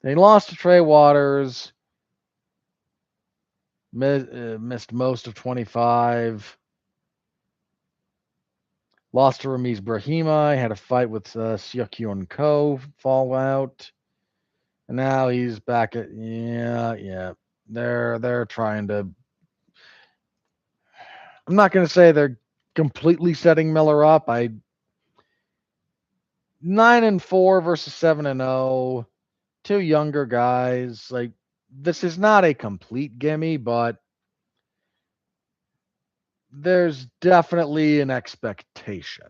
Then he lost to Trey Waters. Missed most of 25. Lost to Ramiz Brahima. Had a fight with Seokhyun Ko. Fallout. And now he's back at yeah. They're trying to. I'm not going to say they're completely setting Miller up. 9-4 versus 7-0. Two younger guys. Like, this is not a complete gimme, but there's definitely an expectation.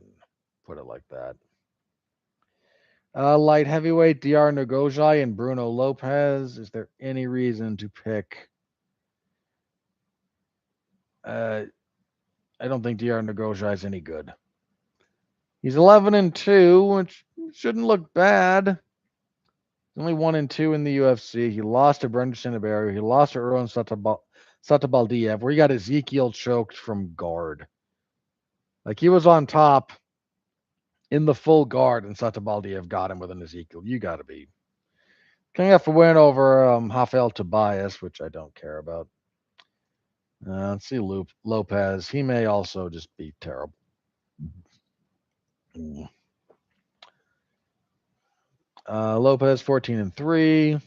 Put it like that. Light heavyweight, DR Ngojai and Bruno Lopez. Is there any reason to pick? I don't think DR Ngojai is any good. He's 11-2, which shouldn't look bad. He's only 1-2 in the UFC. He lost to Brendan Sinaberry. He lost to Erwan Satabaldiev, where he got Ezekiel choked from guard. Like, he was on top in the full guard, and Satabaldiev got him with an Ezekiel. You got to be. Coming off a win over Rafael Tobias, which I don't care about. Let's see Lopez. He may also just be terrible. Lopez 14-3.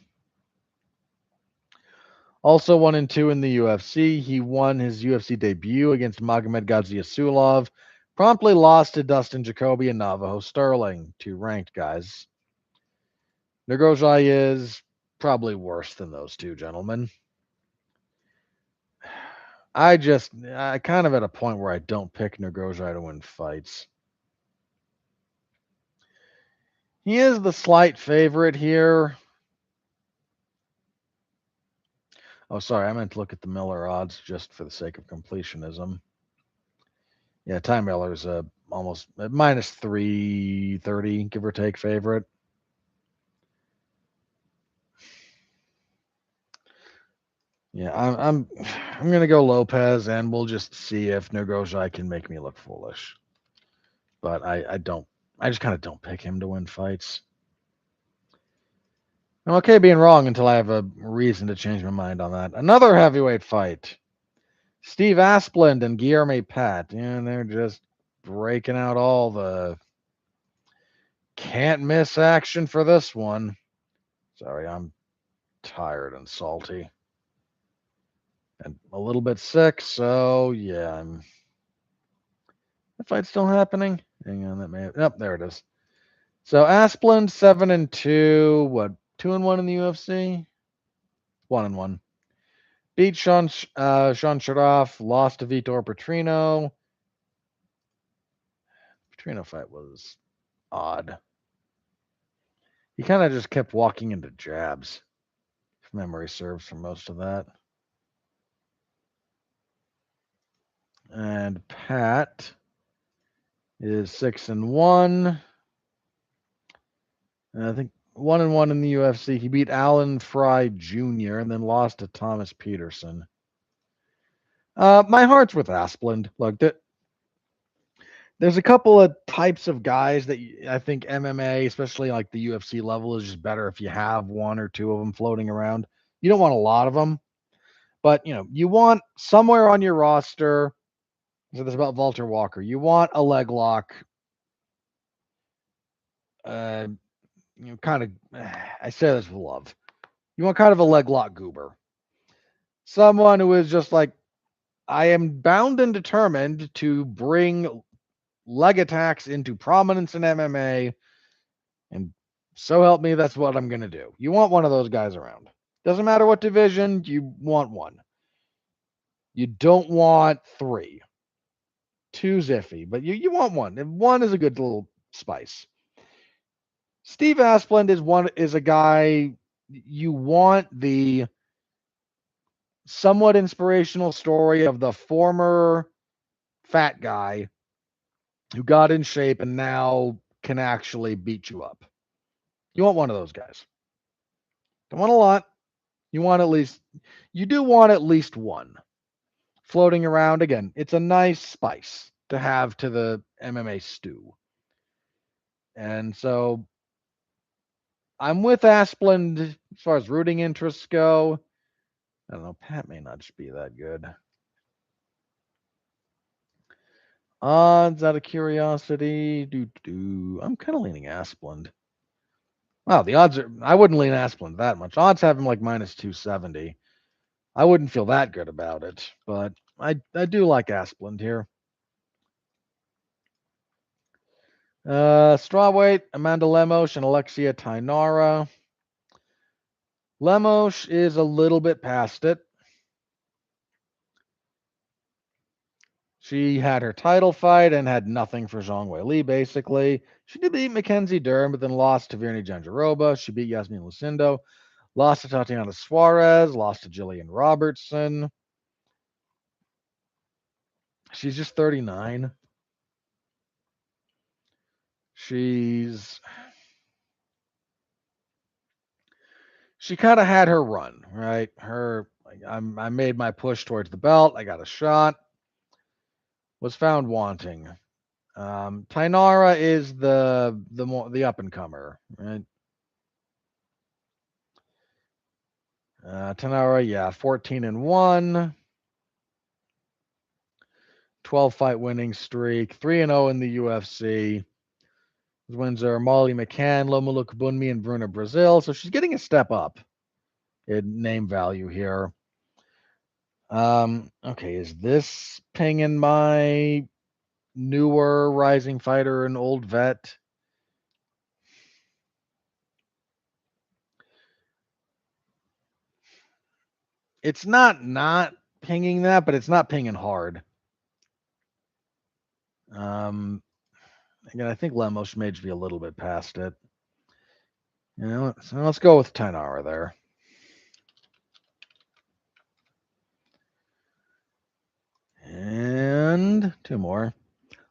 Also 1-2 in the UFC. He won his UFC debut against Magomed Gadzhiasulov. Promptly lost to Dustin Jacoby and Navajo Sterling, two ranked guys. Ngojai is probably worse than those two gentlemen. I kind of at a point where I don't pick Ngojai to win fights. He is the slight favorite here. Oh, sorry, I meant to look at the Miller odds just for the sake of completionism. Yeah, Ty Miller's almost minus 330, give or take, favorite. Yeah, I'm gonna go Lopez, and we'll just see if Ngojai can make me look foolish. But I just kind of don't pick him to win fights. I'm okay being wrong until I have a reason to change my mind on that. Another heavyweight fight. Steve Asplund and Guilherme Pat. And they're just breaking out all the can't miss action for this one. Sorry, I'm tired and salty. And a little bit sick, so yeah, that fight's still happening. Hang on, that may have, oh, there it is. So Asplund 7-2, what, 2-1 in the UFC? 1-1. Beat Sean Sharaf, lost to Vitor Petrino. Petrino fight was odd. He kind of just kept walking into jabs, if memory serves, for most of that. And Pat is 6-1. And I think 1-1 in the UFC. He beat Alan Fry Jr. and then lost to Thomas Peterson. My heart's with Asplund. Look, there's a couple of types of guys that I think MMA, especially like the UFC level, is just better if you have one or two of them floating around. You don't want a lot of them, but you want somewhere on your roster So this is about Walter Walker. You want a leg lock. Kind of. I say this with love. You want kind of a leg lock goober. Someone who is just like, I am bound and determined to bring leg attacks into prominence in MMA, and so help me, that's what I'm going to do. You want one of those guys around. Doesn't matter what division, you want one. You don't want 3. 2's iffy, but you want one. And 1 is a good little spice. Steve Asplund is a guy you want the somewhat inspirational story of the former fat guy who got in shape and now can actually beat you up. You want one of those guys. Don't want a lot. You do want at least one floating around. Again, it's a nice spice to have to the MMA stew. And so I'm with Asplund as far as rooting interests go. I don't know. Pat may not just be that good. Odds out of curiosity. I'm kind of leaning Asplund. Wow, the odds are. I wouldn't lean Asplund that much. Odds have him like minus 270. I wouldn't feel that good about it, but I do like Asplund here. Strawweight, Amanda Lemos and Alexia Tainara. Lemos is a little bit past it. She had her title fight and had nothing for Zhang Weili, basically. She did beat Mackenzie Dern, but then lost to Virna Jandiroba. She beat Yasmin Lucindo. Lost to Tatiana Suarez. Lost to Jillian Robertson. She's just 39. She kind of had her run, right? I made my push towards the belt. I got a shot. Was found wanting. Tainara is the up and comer, right? Tainara, yeah, 14-1, 12 fight winning streak, 3-0 in the UFC. His wins are Molly McCann, Loma Bunmi, and Bruna Brazil. So she's getting a step up in name value here. Okay, is this pinging my newer rising fighter, an old vet? It's not pinging that, but it's not pinging hard. Again, I think Lemos may just be a little bit past it. So let's go with Tainara there. And 2 more.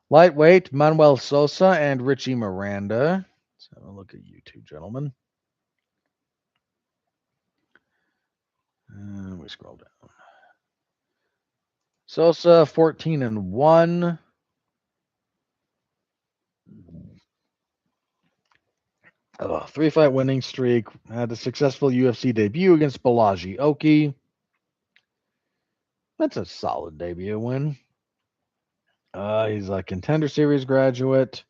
Lightweight, Manuel Sosa and Richie Miranda. Let's have a look at you two gentlemen. We scroll down. Sosa, 14-1. Oh, 3-fight winning streak. Had a successful UFC debut against Balaji Oki. That's a solid debut win. He's a Contender Series graduate.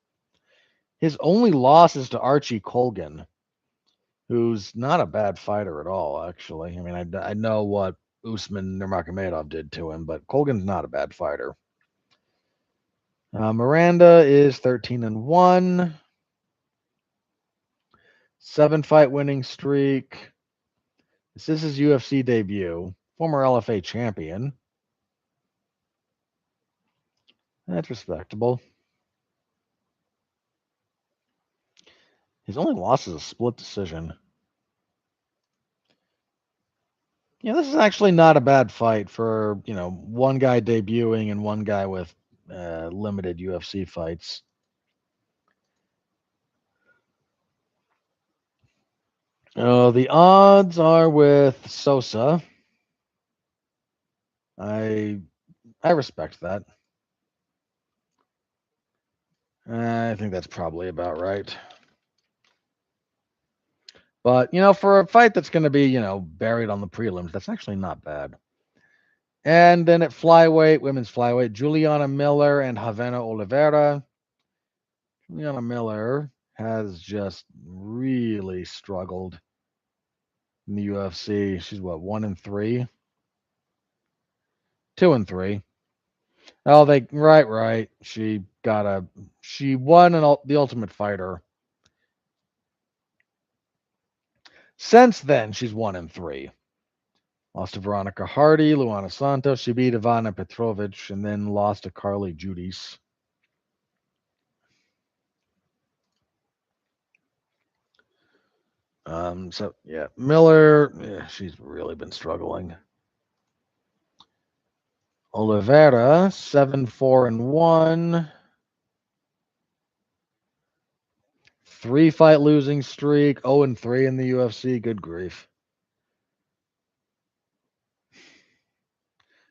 His only loss is to Archie Colgan, who's not a bad fighter at all, actually. I mean, I know what Usman Nurmagomedov did to him, but Colgan's not a bad fighter. Miranda is 13-1. 7-fight winning streak. This is his UFC debut. Former LFA champion. That's respectable. His only loss is a split decision. Yeah, this is actually not a bad fight for, one guy debuting and one guy with limited UFC fights. The odds are with Sosa. I respect that. I think that's probably about right. But, for a fight that's going to be, buried on the prelims, that's actually not bad. And then at flyweight, women's flyweight, Juliana Miller and Havana Oliveira. Juliana Miller has just really struggled in the UFC. She's what, 1-3? 2-3. Oh, right. She won the Ultimate Fighter. Since then, she's 1-3. Lost to Veronica Hardy, Luana Santos. She beat Ivana Petrovich and then lost to Carly Judice. So yeah, Miller, she's really been struggling. Oliveira, 7-4-1. 3-fight losing streak, 0-3 in the UFC. Good grief.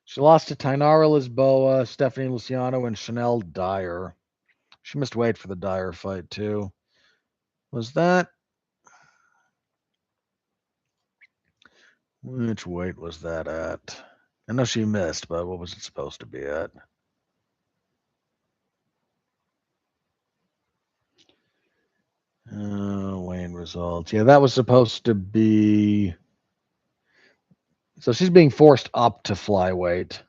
She lost to Tainara Lisboa, Stephanie Luciano, and Chanel Dyer. She missed weight for the Dyer fight, too. Was that? Which weight was that at? I know she missed, but what was it supposed to be at? Weighing results. Yeah, that was supposed to be. So she's being forced up to flyweight.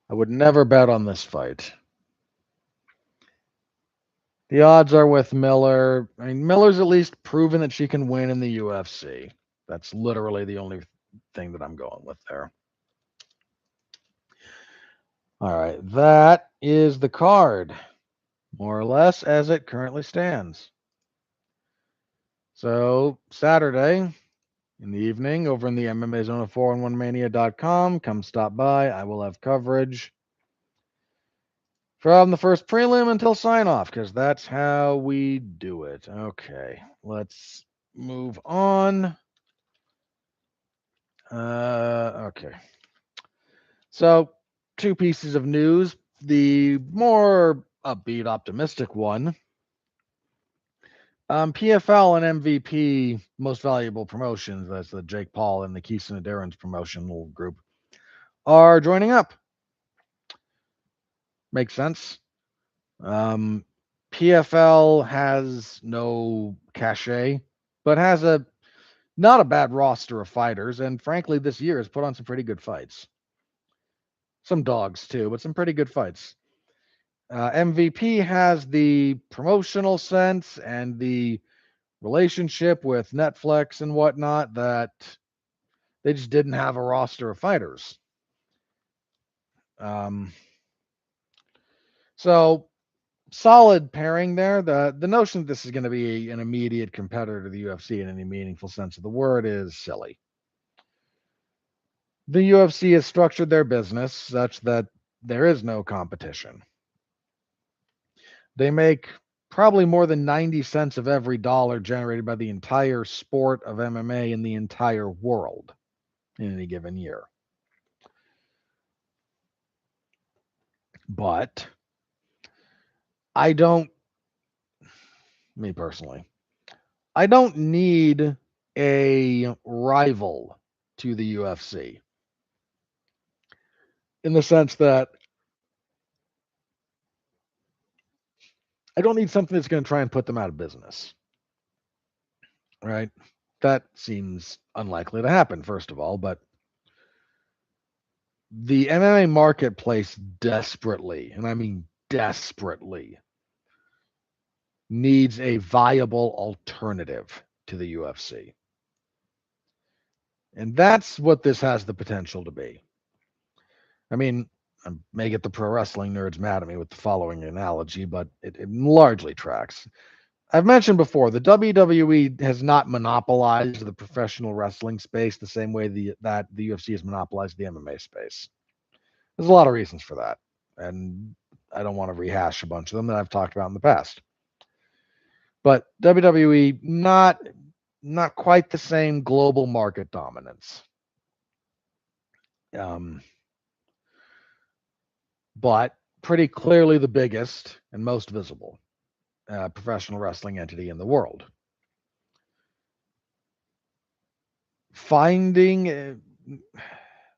I would never bet on this fight. The odds are with Miller. I mean, Miller's at least proven that she can win in the UFC. That's literally the only thing that I'm going with there. All right, that is the card, more or less, as it currently stands. So, Saturday in the evening over in the MMA Zone of 411mania.com, come stop by. I will have coverage from the first prelim until sign off because that's how we do it. Okay, let's move on. Okay. So, two pieces of news. The more upbeat, optimistic one. PFL and MVP, most valuable promotions, that's the Jake Paul and the Keeson Adair's promotional group, are joining up. Makes sense. PFL has no cachet, but has not a bad roster of fighters, and frankly, this year has put on some pretty good fights. Some dogs too, but some pretty good fights. MVP has the promotional sense and the relationship with Netflix and whatnot that they just didn't have a roster of fighters. So solid pairing there. The notion that this is going to be an immediate competitor to the UFC in any meaningful sense of the word is silly. The UFC has structured their business such that there is no competition. They make probably more than 90 cents of every dollar generated by the entire sport of MMA in the entire world in any given year. But me personally, I don't need a rival to the UFC in the sense that I don't need something that's going to try and put them out of business. Right? That seems unlikely to happen, first of all, but the MMA marketplace desperately, and I mean desperately, needs a viable alternative to the UFC. And that's what this has the potential to be. I mean, I may get the pro wrestling nerds mad at me with the following analogy, but it largely tracks. I've mentioned before, the WWE has not monopolized the professional wrestling space the same way that the UFC has monopolized the MMA space. There's a lot of reasons for that, and I don't want to rehash a bunch of them that I've talked about in the past. But WWE, not quite the same global market dominance. But pretty clearly the biggest and most visible professional wrestling entity in the world. finding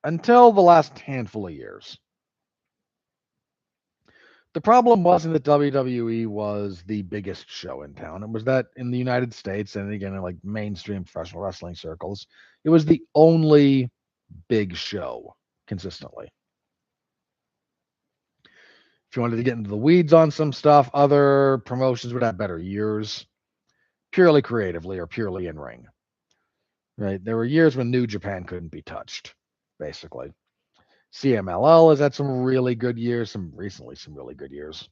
until the last handful of years. The problem wasn't that WWE was the biggest show in town. It was that in the United States, and again in like mainstream professional wrestling circles, it was the only big show consistently. If you wanted to get into the weeds on some stuff, other promotions would have better years, purely creatively or purely in ring. Right? There were years when New Japan couldn't be touched, basically. CMLL has had some really good years, some really good years.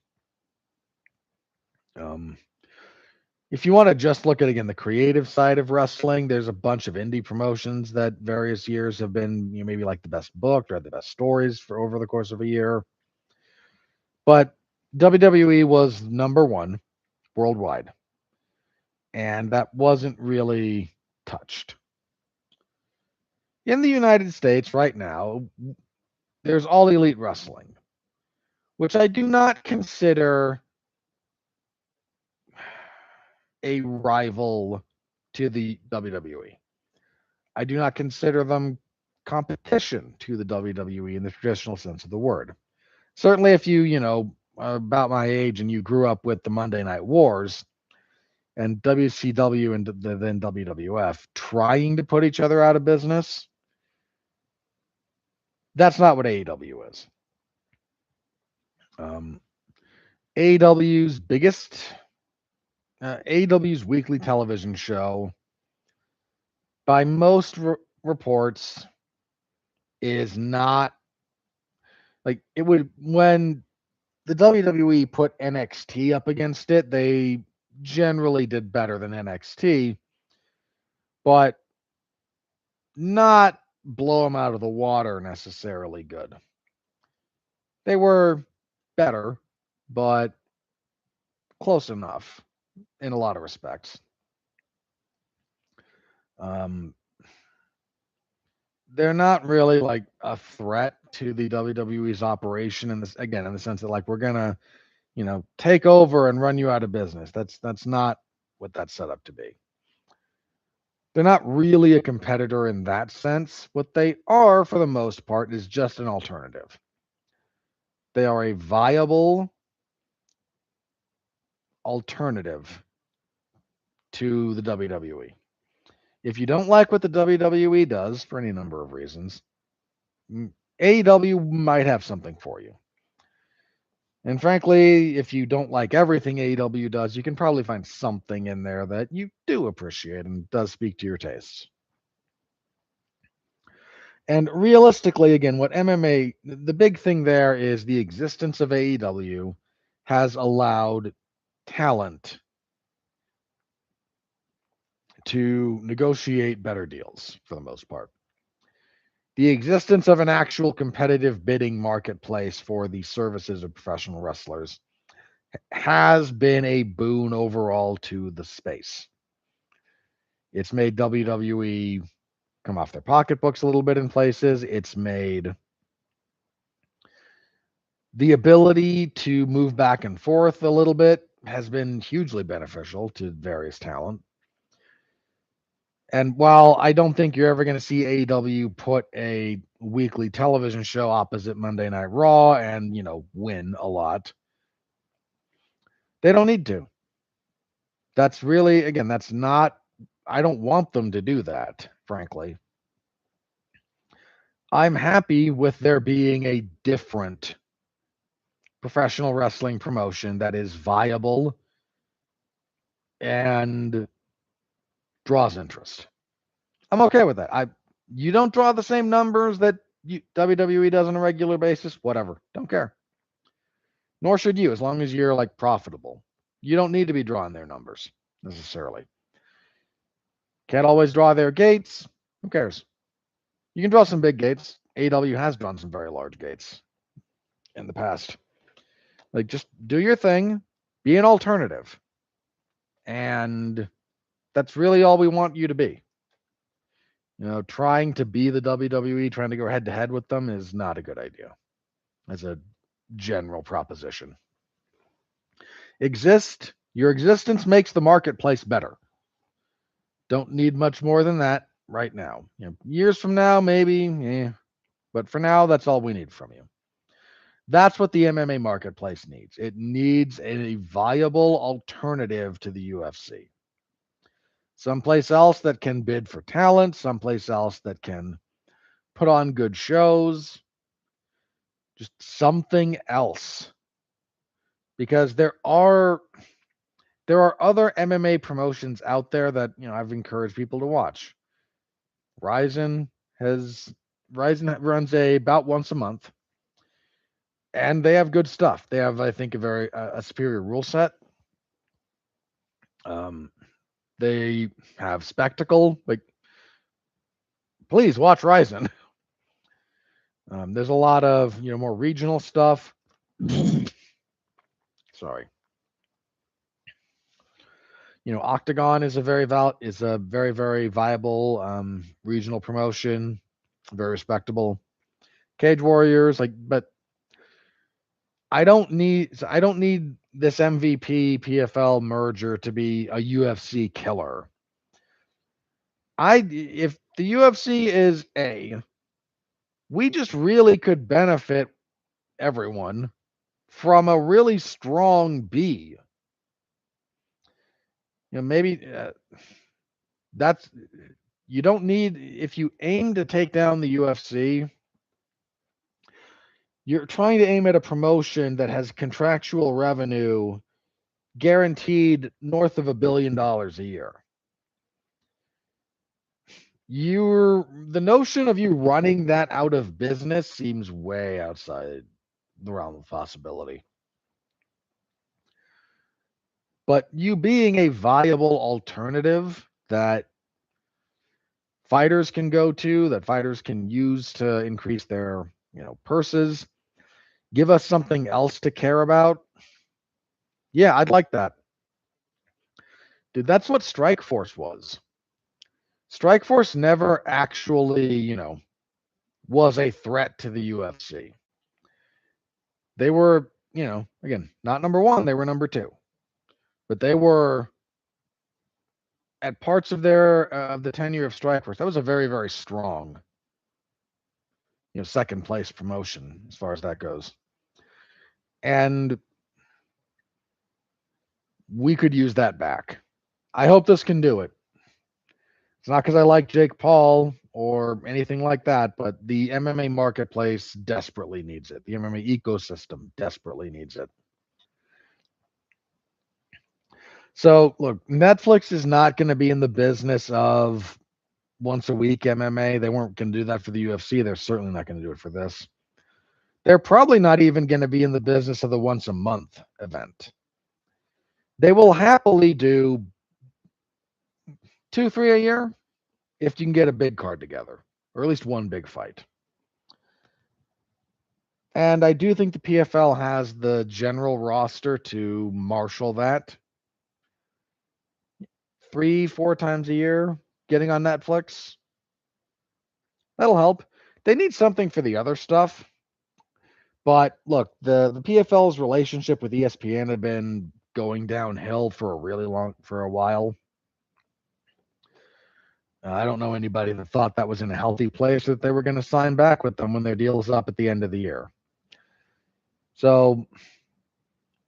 If you want to just look at, again, the creative side of wrestling, there's a bunch of indie promotions that various years have been, maybe like the best booked or the best stories for over the course of a year. But WWE was number one worldwide, and that wasn't really touched. In the United States right now, there's All Elite Wrestling, which I do not consider a rival to the WWE. I do not consider them competition to the WWE in the traditional sense of the word. Certainly, if you are about my age and you grew up with the Monday Night Wars and WCW and then WWF trying to put each other out of business, that's not what AEW is. AEW's weekly television show, by most reports, is not like it would. When the WWE put NXT up against it, they generally did better than NXT, but not blow them out of the water necessarily good. They were better, but close enough in a lot of respects. They're not really like a threat to the WWE's operation in the sense that like we're gonna, take over and run you out of business. That's not what that's set up to be. They're not really a competitor in that sense. What they are, for the most part, is just an alternative. They are a viable alternative to the WWE. If you don't like what the WWE does for any number of reasons, AEW might have something for you. And frankly, if you don't like everything AEW does, you can probably find something in there that you do appreciate and does speak to your tastes. And realistically, again, what MMA, the big thing there is the existence of AEW has allowed talent to negotiate better deals for the most part. The existence of an actual competitive bidding marketplace for the services of professional wrestlers has been a boon overall to the space. It's made WWE come off their pocketbooks a little bit in places. It's made the ability to move back and forth a little bit has been hugely beneficial to various talent. And while I don't think you're ever going to see AEW put a weekly television show opposite Monday Night Raw and, win a lot, they don't need to. That's really, again, that's not, I don't want them to do that, frankly. I'm happy with there being a different professional wrestling promotion that is viable and draws interest. I'm okay with that. You don't draw the same numbers that WWE does on a regular basis, whatever. Don't care. Nor should you, as long as you're like profitable. You don't need to be drawing their numbers necessarily. Can't always draw their gates. Who cares? You can draw some big gates. AEW has drawn some very large gates in the past. Like, just do your thing, be an alternative. And that's really all we want you to be. Trying to be the WWE, trying to go head to head with them is not a good idea as a general proposition. Your existence makes the marketplace better. Don't need much more than that. right now. Years from now, maybe, but for now, that's all we need from you. That's what the MMA marketplace needs. It needs a viable alternative to the UFC. Someplace else that can bid for talent, someplace else that can put on good shows, just something else. Because there are other MMA promotions out there that, I've encouraged people to watch. Ryzen runs about once a month, and they have good stuff. They have, I think, a superior rule set. They have spectacle. Like, please watch Ryzen. There's a lot of more regional stuff. Sorry. Octagon is a very very viable regional promotion, very respectable. Cage Warriors, but I don't need this MVP PFL merger to be a UFC killer. If the UFC is we just really could benefit everyone from a really strong B. Maybe that's you don't need if you aim to take down the UFC. You're trying to aim at a promotion that has contractual revenue guaranteed north of $1 billion a year. The notion of you running that out of business seems way outside the realm of possibility. But you being a viable alternative that fighters can go to, that fighters can use to increase their, purses, give us something else to care about. Yeah, I'd like that. Dude, that's what Strikeforce was. Strikeforce never actually, was a threat to the UFC. They were, again, not number one, they were number two. But they were at parts of the tenure of Strikeforce. That was a very, very strong, second place promotion as far as that goes. And we could use that back. I hope this can do it. It's not because I like Jake Paul or anything like that, but the MMA marketplace desperately needs it. The MMA ecosystem desperately needs it. So, look, Netflix is not going to be in the business of once a week MMA. They weren't going to do that for the UFC. They're certainly not going to do it for this. They're probably not even going to be in the business of the once a month event. They will happily do 2-3 a year if you can get a big card together, or at least one big fight. And I do think the PFL has the general roster to marshal that. 3-4 times a year, getting on Netflix. That'll help. They need something for the other stuff. But look, the PFL's relationship with ESPN had been going downhill for a while. I don't know anybody that thought that was in a healthy place, that they were going to sign back with them when their deal's up at the end of the year. So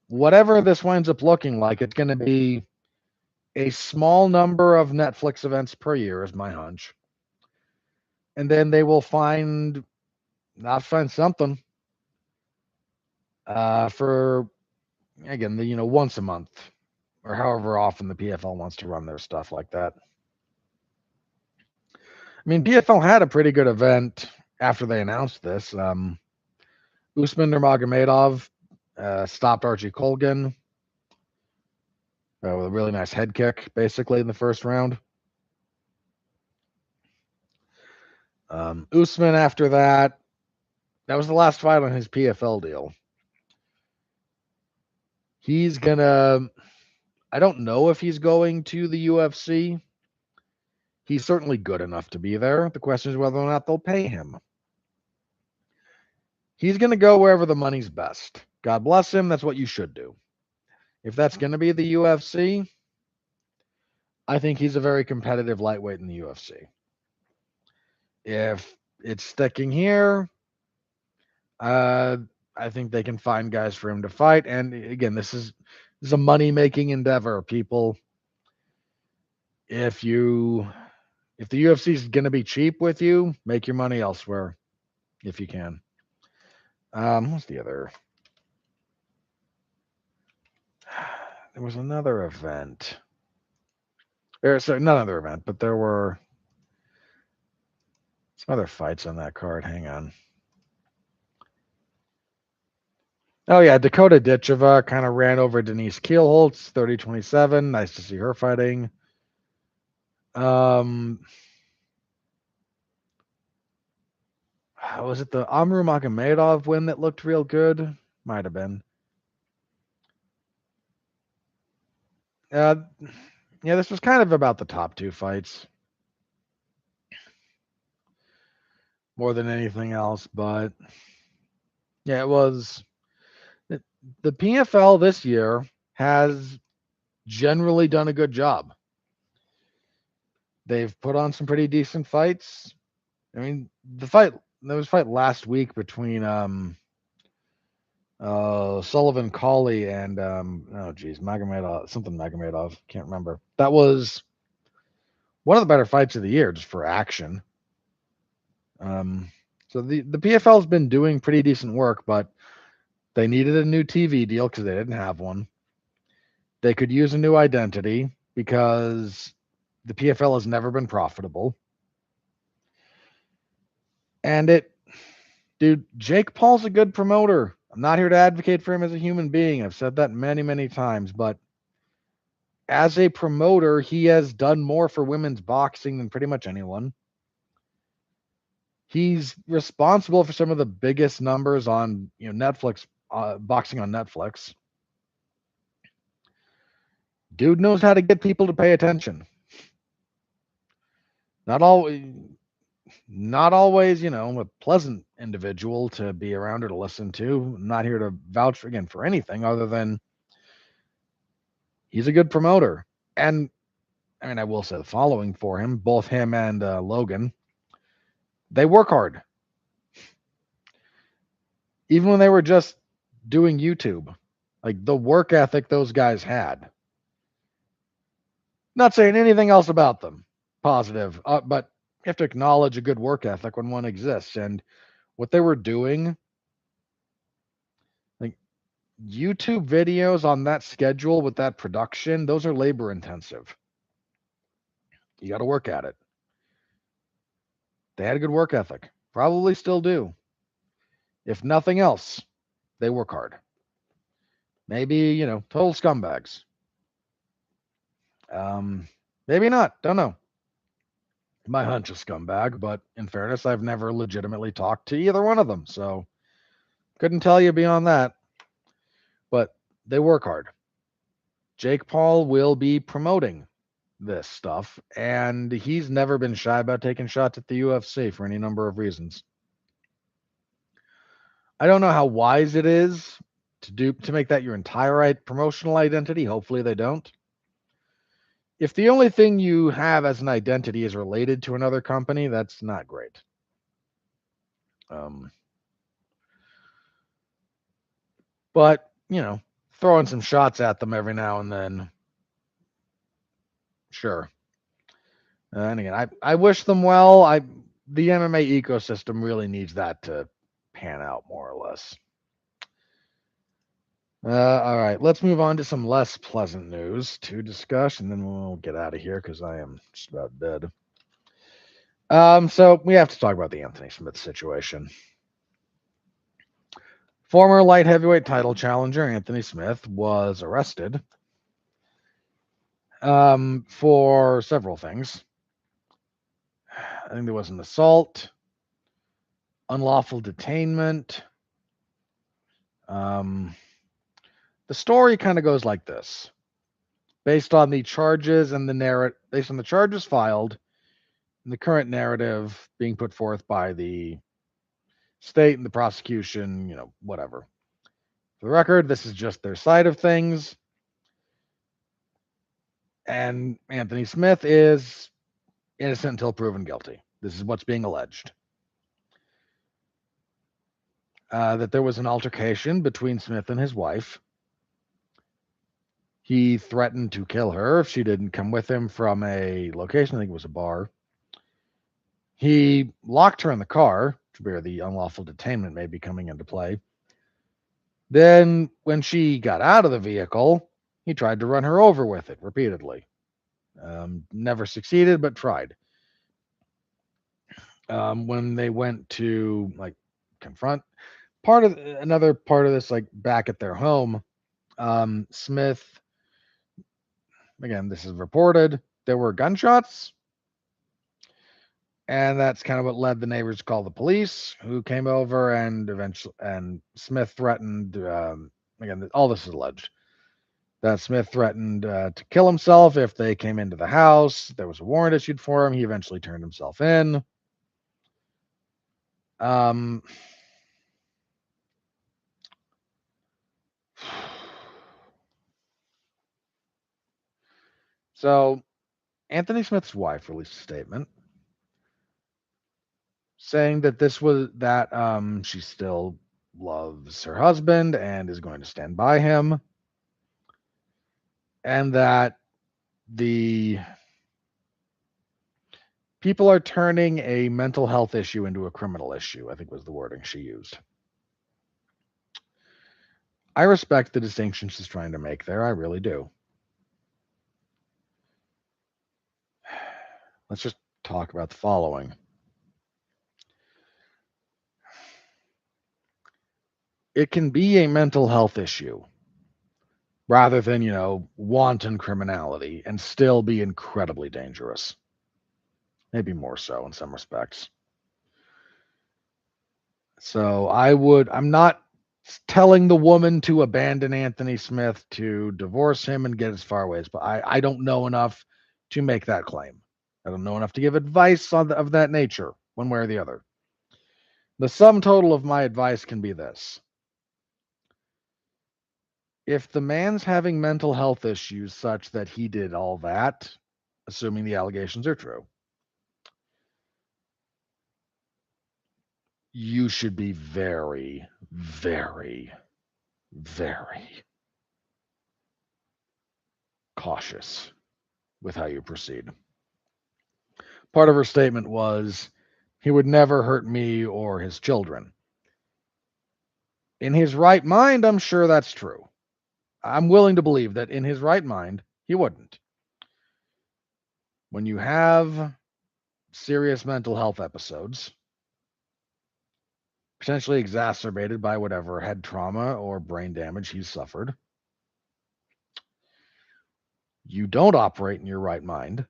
whatever this winds up looking like, it's going to be a small number of Netflix events per year is my hunch. And then they will find something for, again, once a month or however often the PFL wants to run their stuff like that. I mean, PFL had a pretty good event after they announced this. Usman Nurmagomedov stopped Archie Colgan with a really nice head kick, basically, in the first round. Usman, after that was the last fight on his PFL deal. He's I don't know if he's going to the UFC. He's certainly good enough to be there. The question is whether or not they'll pay him. He's going to go wherever the money's best. God bless him. That's what you should do. If that's going to be the UFC, I think he's a very competitive lightweight in the UFC. If it's sticking here, I think they can find guys for him to fight. And again, this is a money-making endeavor. People, if the UFC is going to be cheap with you, make your money elsewhere if you can. What's the other? There was another event. Sorry, not another event, but there were some other fights on that card. Hang on. Oh yeah, Dakota Ditcheva kind of ran over Denise Keelholtz, 30-27. Nice to see her fighting. Was it the Amru Magomedov win that looked real good? Might have been. Yeah, this was kind of about the top two fights more than anything else, but yeah, it was. The PFL this year has generally done a good job. They've put on some pretty decent fights. I mean, there was a fight last week between Sullivan Colley and Magomedov, can't remember. That was one of the better fights of the year just for action. So the PFL has been doing pretty decent work, but they needed a new TV deal because they didn't have one. They could use a new identity because the PFL has never been profitable. And dude, Jake Paul's a good promoter. I'm not here to advocate for him as a human being. I've said that many, many times, but as a promoter, he has done more for women's boxing than pretty much anyone. He's responsible for some of the biggest numbers on Netflix, boxing on Netflix. Dude knows how to get people to pay attention. Not always, a pleasant individual to be around or to listen to. I'm not here to vouch again for anything other than he's a good promoter. And I mean, I will say the following for him, both him and Logan, they work hard. Even when they were just doing YouTube, like the work ethic those guys had. Not saying anything else about them positive, but you have to acknowledge a good work ethic when one exists. And what they were doing, like YouTube videos on that schedule with that production, those are labor intensive. You got to work at it. They had a good work ethic, probably still do. If nothing else, they work hard. Maybe, total scumbags. Maybe not. Don't know. My hunch is scumbag, but in fairness, I've never legitimately talked to either one of them, so couldn't tell you beyond that. But they work hard. Jake Paul will be promoting this stuff, and he's never been shy about taking shots at the UFC for any number of reasons. I don't know how wise it is to make that your entire promotional identity. Hopefully they don't. If the only thing you have as an identity is related to another company, that's not great. But, throwing some shots at them every now and then, sure. And again, I wish them well. The MMA ecosystem really needs that to pan out more or less. All right, let's move on to some less pleasant news to discuss, and then we'll get out of here because I am just about dead. So we have to talk about the Anthony Smith situation. Former light heavyweight title challenger Anthony Smith was arrested for several things. I think there was an assault, unlawful detainment. The story kind of goes like this. Based on the charges and based on the charges filed and the current narrative being put forth by the state and the prosecution, whatever. For the record, this is just their side of things. And Anthony Smith is innocent until proven guilty. This is what's being alleged. That there was an altercation between Smith and his wife. He threatened to kill her if she didn't come with him from a location. I think it was a bar. He locked her in the car, where the unlawful detainment may be coming into play. Then, when she got out of the vehicle, he tried to run her over with it repeatedly. Never succeeded, but tried. When they went to confront another part of this, back at their home, Smith, again, this is reported, there were gunshots. And that's kind of what led the neighbors to call the police, who came over, and Smith threatened, again, all this is alleged, that Smith threatened to kill himself if they came into the house. There was a warrant issued for him. He eventually turned himself in. So Anthony Smith's wife released a statement saying that she still loves her husband and is going to stand by him, and that the people are turning a mental health issue into a criminal issue, I think was the wording she used. I respect the distinction she's trying to make there. I really do. Let's just talk about the following. It can be a mental health issue rather than, wanton criminality, and still be incredibly dangerous. Maybe more so in some respects. So I'm not telling the woman to abandon Anthony Smith, to divorce him and get as far away as, but I don't know enough to make that claim. I don't know enough to give advice of that nature, one way or the other. The sum total of my advice can be this. If the man's having mental health issues such that he did all that, assuming the allegations are true, you should be very, very, very cautious with how you proceed. Part of her statement was, he would never hurt me or his children. In his right mind, I'm sure that's true. I'm willing to believe that in his right mind, he wouldn't. When you have serious mental health episodes, potentially exacerbated by whatever head trauma or brain damage he's suffered, you don't operate in your right mind.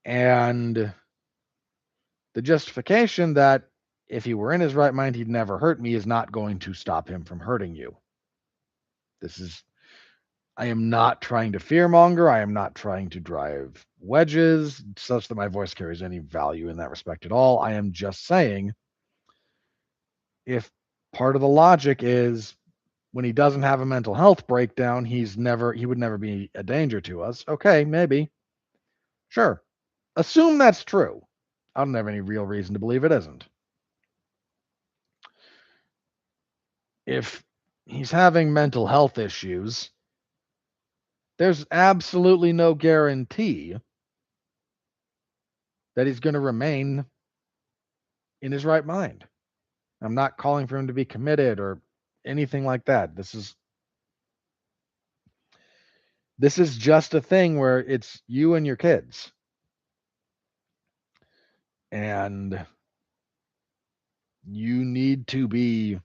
And the justification that if he were in his right mind, he'd never hurt me is not going to stop him from hurting you. I am not trying to fearmonger. I am not trying to drive wedges such that my voice carries any value in that respect at all. I am just saying, if part of the logic is when he doesn't have a mental health breakdown, he would never be a danger to us. Okay, maybe. Sure. Assume that's true. I don't have any real reason to believe it isn't. If he's having mental health issues, there's absolutely no guarantee that he's going to remain in his right mind. I'm not calling for him to be committed or anything like that. This is just a thing where it's you and your kids. And you need to be,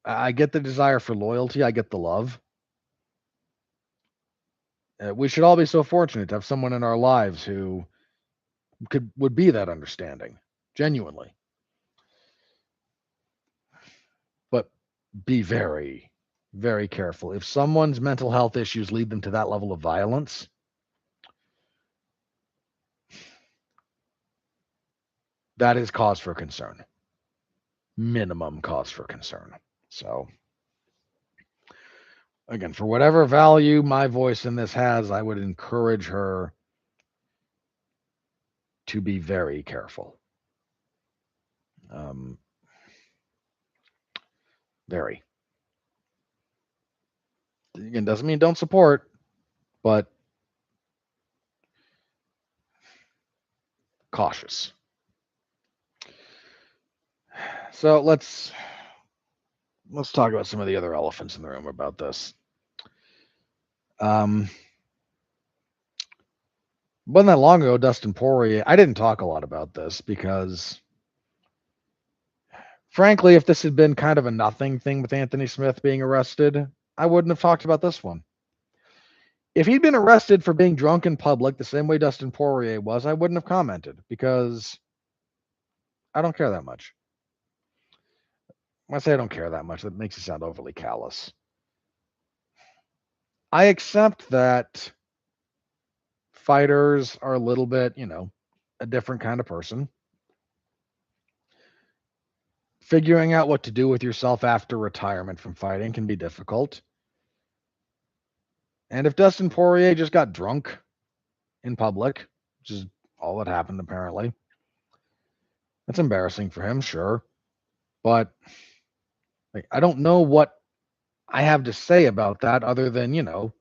I get the desire for loyalty. I get the love. We should all be so fortunate to have someone in our lives who would be that understanding, genuinely. But be very, very careful. If someone's mental health issues lead them to that level of violence, that is cause for concern. Minimum cause for concern. So, again, for whatever value my voice in this has, I would encourage her to be very careful. Very. Again, doesn't mean don't support, but cautious. So let's talk about some of the other elephants in the room about this. Wasn't that long ago, Dustin Poirier, I didn't talk a lot about this because, frankly, if this had been kind of a nothing thing with Anthony Smith being arrested, I wouldn't have talked about this one. If he'd been arrested for being drunk in public the same way Dustin Poirier was, I wouldn't have commented because I don't care that much. When I say I don't care that much, that makes it sound overly callous. I accept that fighters are a little bit, a different kind of person. Figuring out what to do with yourself after retirement from fighting can be difficult. And if Dustin Poirier just got drunk in public, which is all that happened apparently, that's embarrassing for him, sure. But I don't know what I have to say about that other than,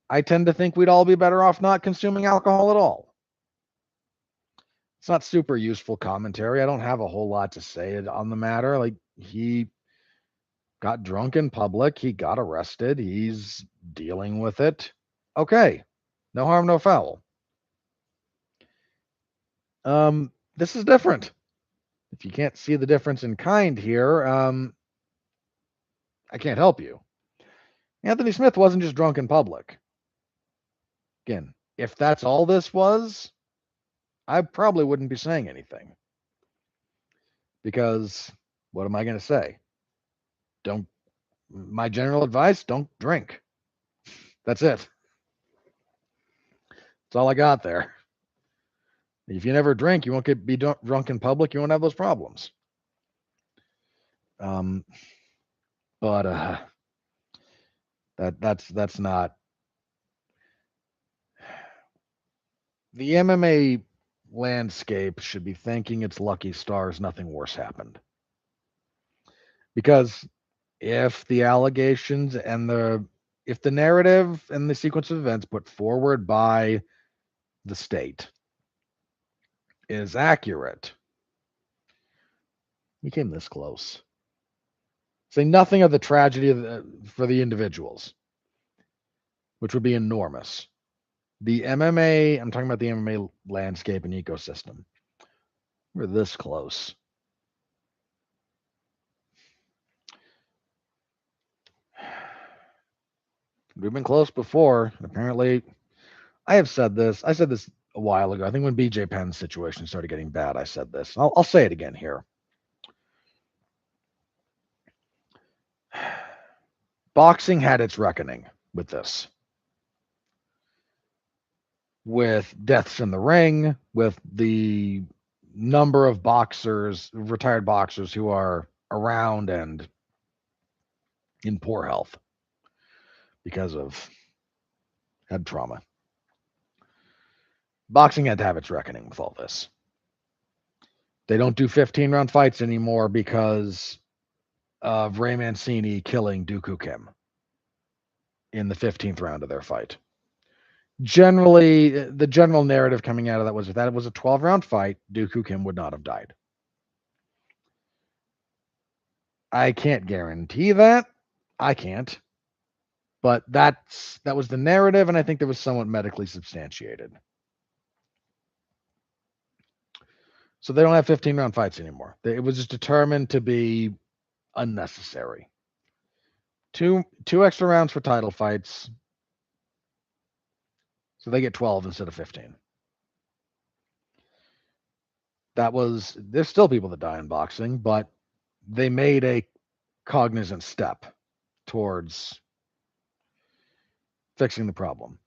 I tend to think we'd all be better off not consuming alcohol at all. It's not super useful commentary. I don't have a whole lot to say on the matter. Like, he got drunk in public. He got arrested. He's dealing with it. Okay. No harm, no foul. This is different. If you can't see the difference in kind here, I can't help you. Anthony Smith wasn't just drunk in public. Again, if that's all this was, I probably wouldn't be saying anything. Because what am I going to say? My general advice, don't drink. That's it. That's all I got there. If you never drink, you won't be drunk in public. You won't have those problems. But that's not. The MMA landscape should be thanking its lucky stars nothing worse happened. Because if the allegations and if the narrative and the sequence of events put forward by the state is accurate, we came this close. Say nothing of the tragedy for the individuals, which would be enormous. The MMA, I'm talking about the MMA landscape and ecosystem. We're this close. We've been close before. Apparently, I said this a while ago. I think when BJ Penn's situation started getting bad, I said this. I'll say it again here. Boxing had its reckoning with this. With deaths in the ring, with the number of retired boxers who are around and in poor health because of head trauma. Boxing had to have its reckoning with all this. They don't do 15-round fights anymore because of Ray Mancini killing Dooku Kim in the 15th round of their fight. Generally, the general narrative coming out of that was if that was a 12-round fight, Dooku Kim would not have died. I can't guarantee that. I can't. But that was the narrative, and I think that was somewhat medically substantiated. So they don't have 15-round fights anymore. It was just determined to be unnecessary. Two extra rounds for title fights. So they get 12 instead of 15. There's still people that die in boxing, but they made a cognizant step towards fixing the problem.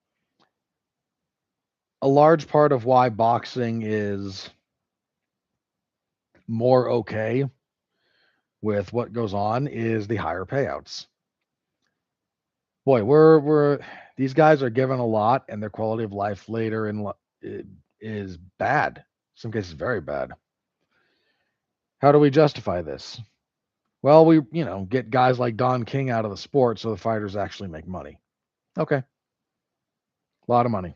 A large part of why boxing is more okay with what goes on is the higher payouts. Boy, these guys are given a lot, and their quality of life later is bad. some cases very bad. How do we justify this? Well, we, get guys like Don King out of the sport so the fighters actually make money. Okay. A lot of money.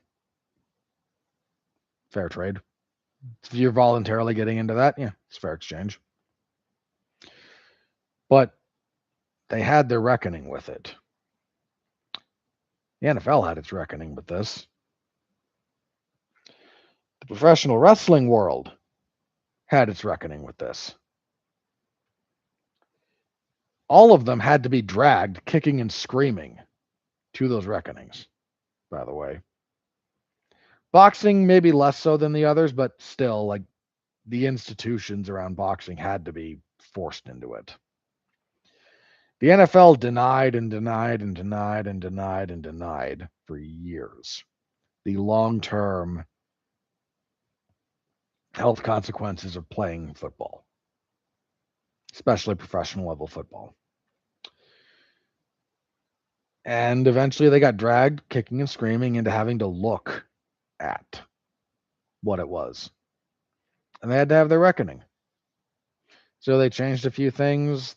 Fair trade. If you're voluntarily getting into that, yeah, it's fair exchange. But they had their reckoning with it. The NFL had its reckoning with this. The professional wrestling world had its reckoning with this. All of them had to be dragged kicking and screaming to those reckonings, by the way. Boxing, maybe less so than the others, but still, like, the institutions around boxing had to be forced into it. The NFL denied and denied and denied and denied and denied for years the long-term health consequences of playing football, especially professional level football. And eventually they got dragged kicking and screaming into having to look at what it was. And they had to have their reckoning. So they changed a few things.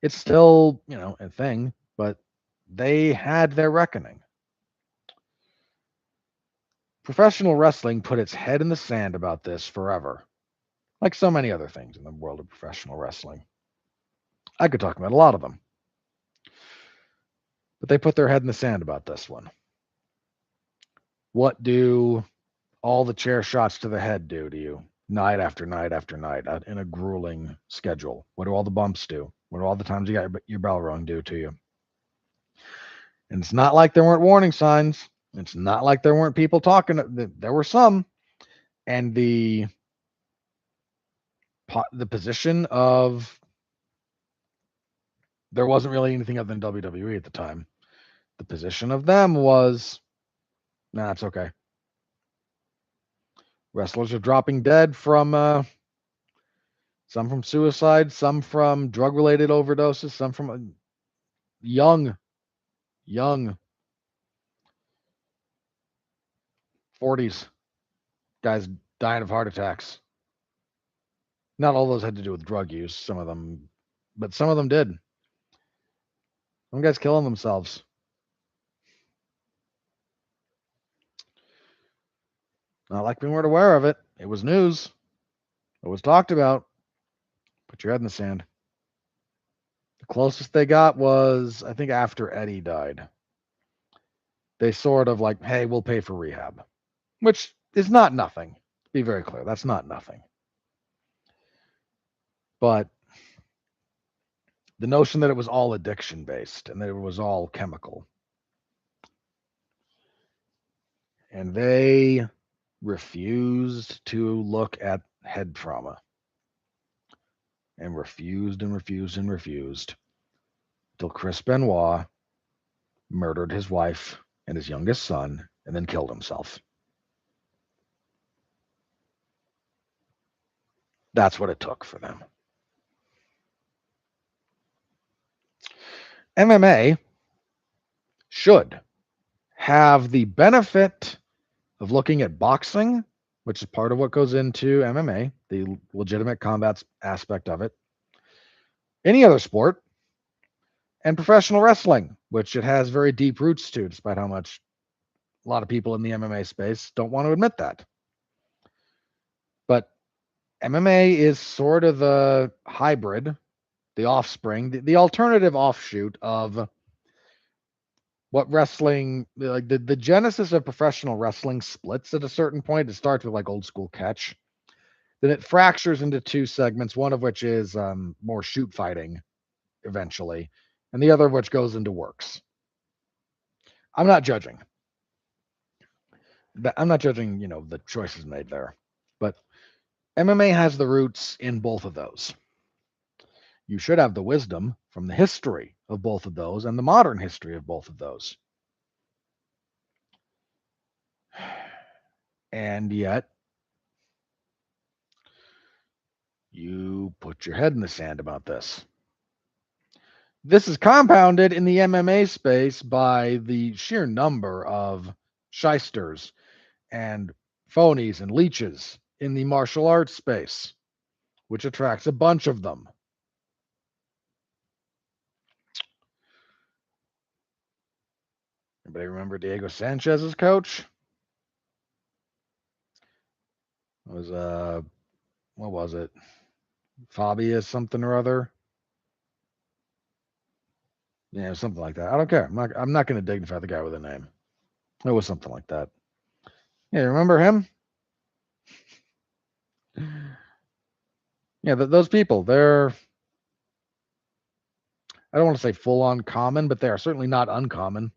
It's still, a thing, but they had their reckoning. Professional wrestling put its head in the sand about this forever, like so many other things in the world of professional wrestling. I could talk about a lot of them. But they put their head in the sand about this one. What do all the chair shots to the head do to you night after night after night in a grueling schedule? What do all the bumps do? What do all the times you got your bell rung do to you? And it's not like there weren't warning signs. It's not like there weren't people talking. There were some. And the position of, there wasn't really anything other than WWE at the time. The position of them was, nah, it's okay. Wrestlers are dropping dead from some from suicide, some from drug-related overdoses, some from young 40s guys dying of heart attacks. Not all those had to do with drug use, some of them, but some of them did. Some guys killing themselves. Not like we weren't aware of it. It was news. It was talked about. Put your head in the sand. The closest they got was, I think, after Eddie died. They sort of like, hey, we'll pay for rehab, which is not nothing. Be very clear. That's not nothing. But the notion that it was all addiction based and that it was all chemical. And they refused to look at head trauma. And refused and refused and refused till Chris Benoit murdered his wife and his youngest son and then killed himself. That's what it took for them. MMA should have the benefit of looking at boxing, which is part of what goes into MMA, the legitimate combat aspect of it, any other sport, and professional wrestling, which it has very deep roots to, despite how much a lot of people in the MMA space don't want to admit that. But MMA is sort of the hybrid, the offspring, the alternative offshoot of what wrestling, like the genesis of professional wrestling splits at a certain point. It starts with like old school catch. Then it fractures into two segments, one of which is more shoot fighting eventually, and the other of which goes into works. I'm not judging. I'm not judging, the choices made there. But MMA has the roots in both of those. You should have the wisdom from the history of both of those and the modern history of both of those. And yet, you put your head in the sand about this. This is compounded in the MMA space by the sheer number of shysters and phonies and leeches in the martial arts space, which attracts a bunch of them. Anybody remember Diego Sanchez's coach? It was what was it? Fabius something or other. Yeah, something like that. I don't care. I'm not going to dignify the guy with a name. It was something like that. Yeah, remember him? Yeah, those people, they're, I don't want to say full on common, but they are certainly not uncommon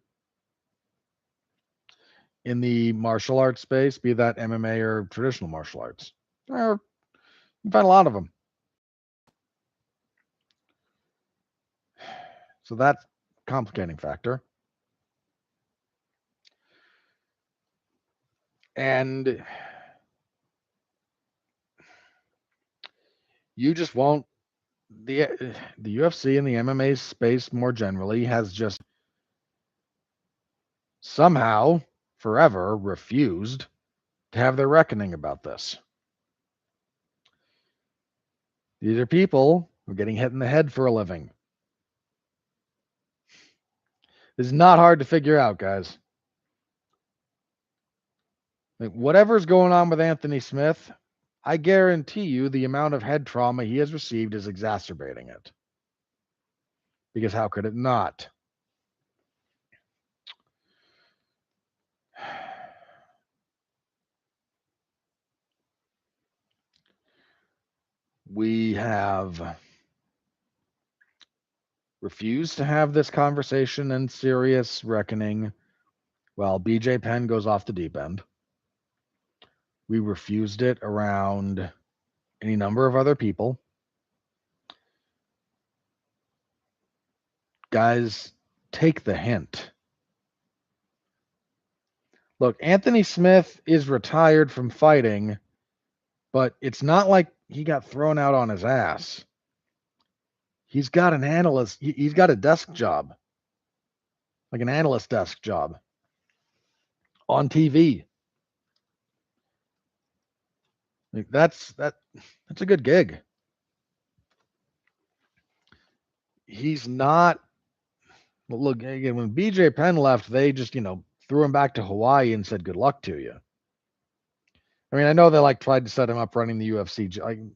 in the martial arts space, be that MMA or traditional martial arts. You find a lot of them. So that's a complicating factor. And you just won't, the UFC and the MMA space more generally has just somehow forever refused to have their reckoning about this. These are people who are getting hit in the head for a living. This is not hard to figure out, guys. Like, whatever's going on with Anthony Smith, I guarantee you the amount of head trauma he has received is exacerbating it. Because how could it not? We have refused to have this conversation and serious reckoning while BJ Penn goes off the deep end. We refused it around any number of other people. Guys, take the hint. Look, Anthony Smith is retired from fighting, but it's not like he got thrown out on his ass. He's got an analyst. He's got a desk job, like an analyst desk job on TV. Like that's a good gig. He's not. Well, look again. When BJ Penn left, they just threw him back to Hawaii and said good luck to you. I mean, I know they tried to set him up running the UFC.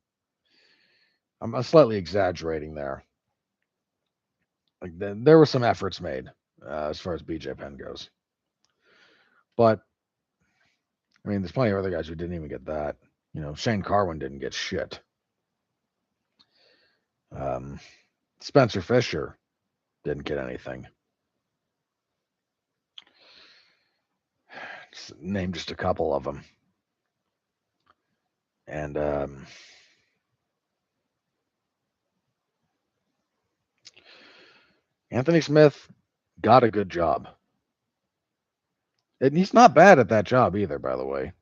I'm slightly exaggerating there. Like there were some efforts made as far as BJ Penn goes, but I mean, there's plenty of other guys who didn't even get that. Shane Carwin didn't get shit. Spencer Fisher didn't get anything. Name just a couple of them. And Anthony Smith got a good job. And he's not bad at that job either, by the way.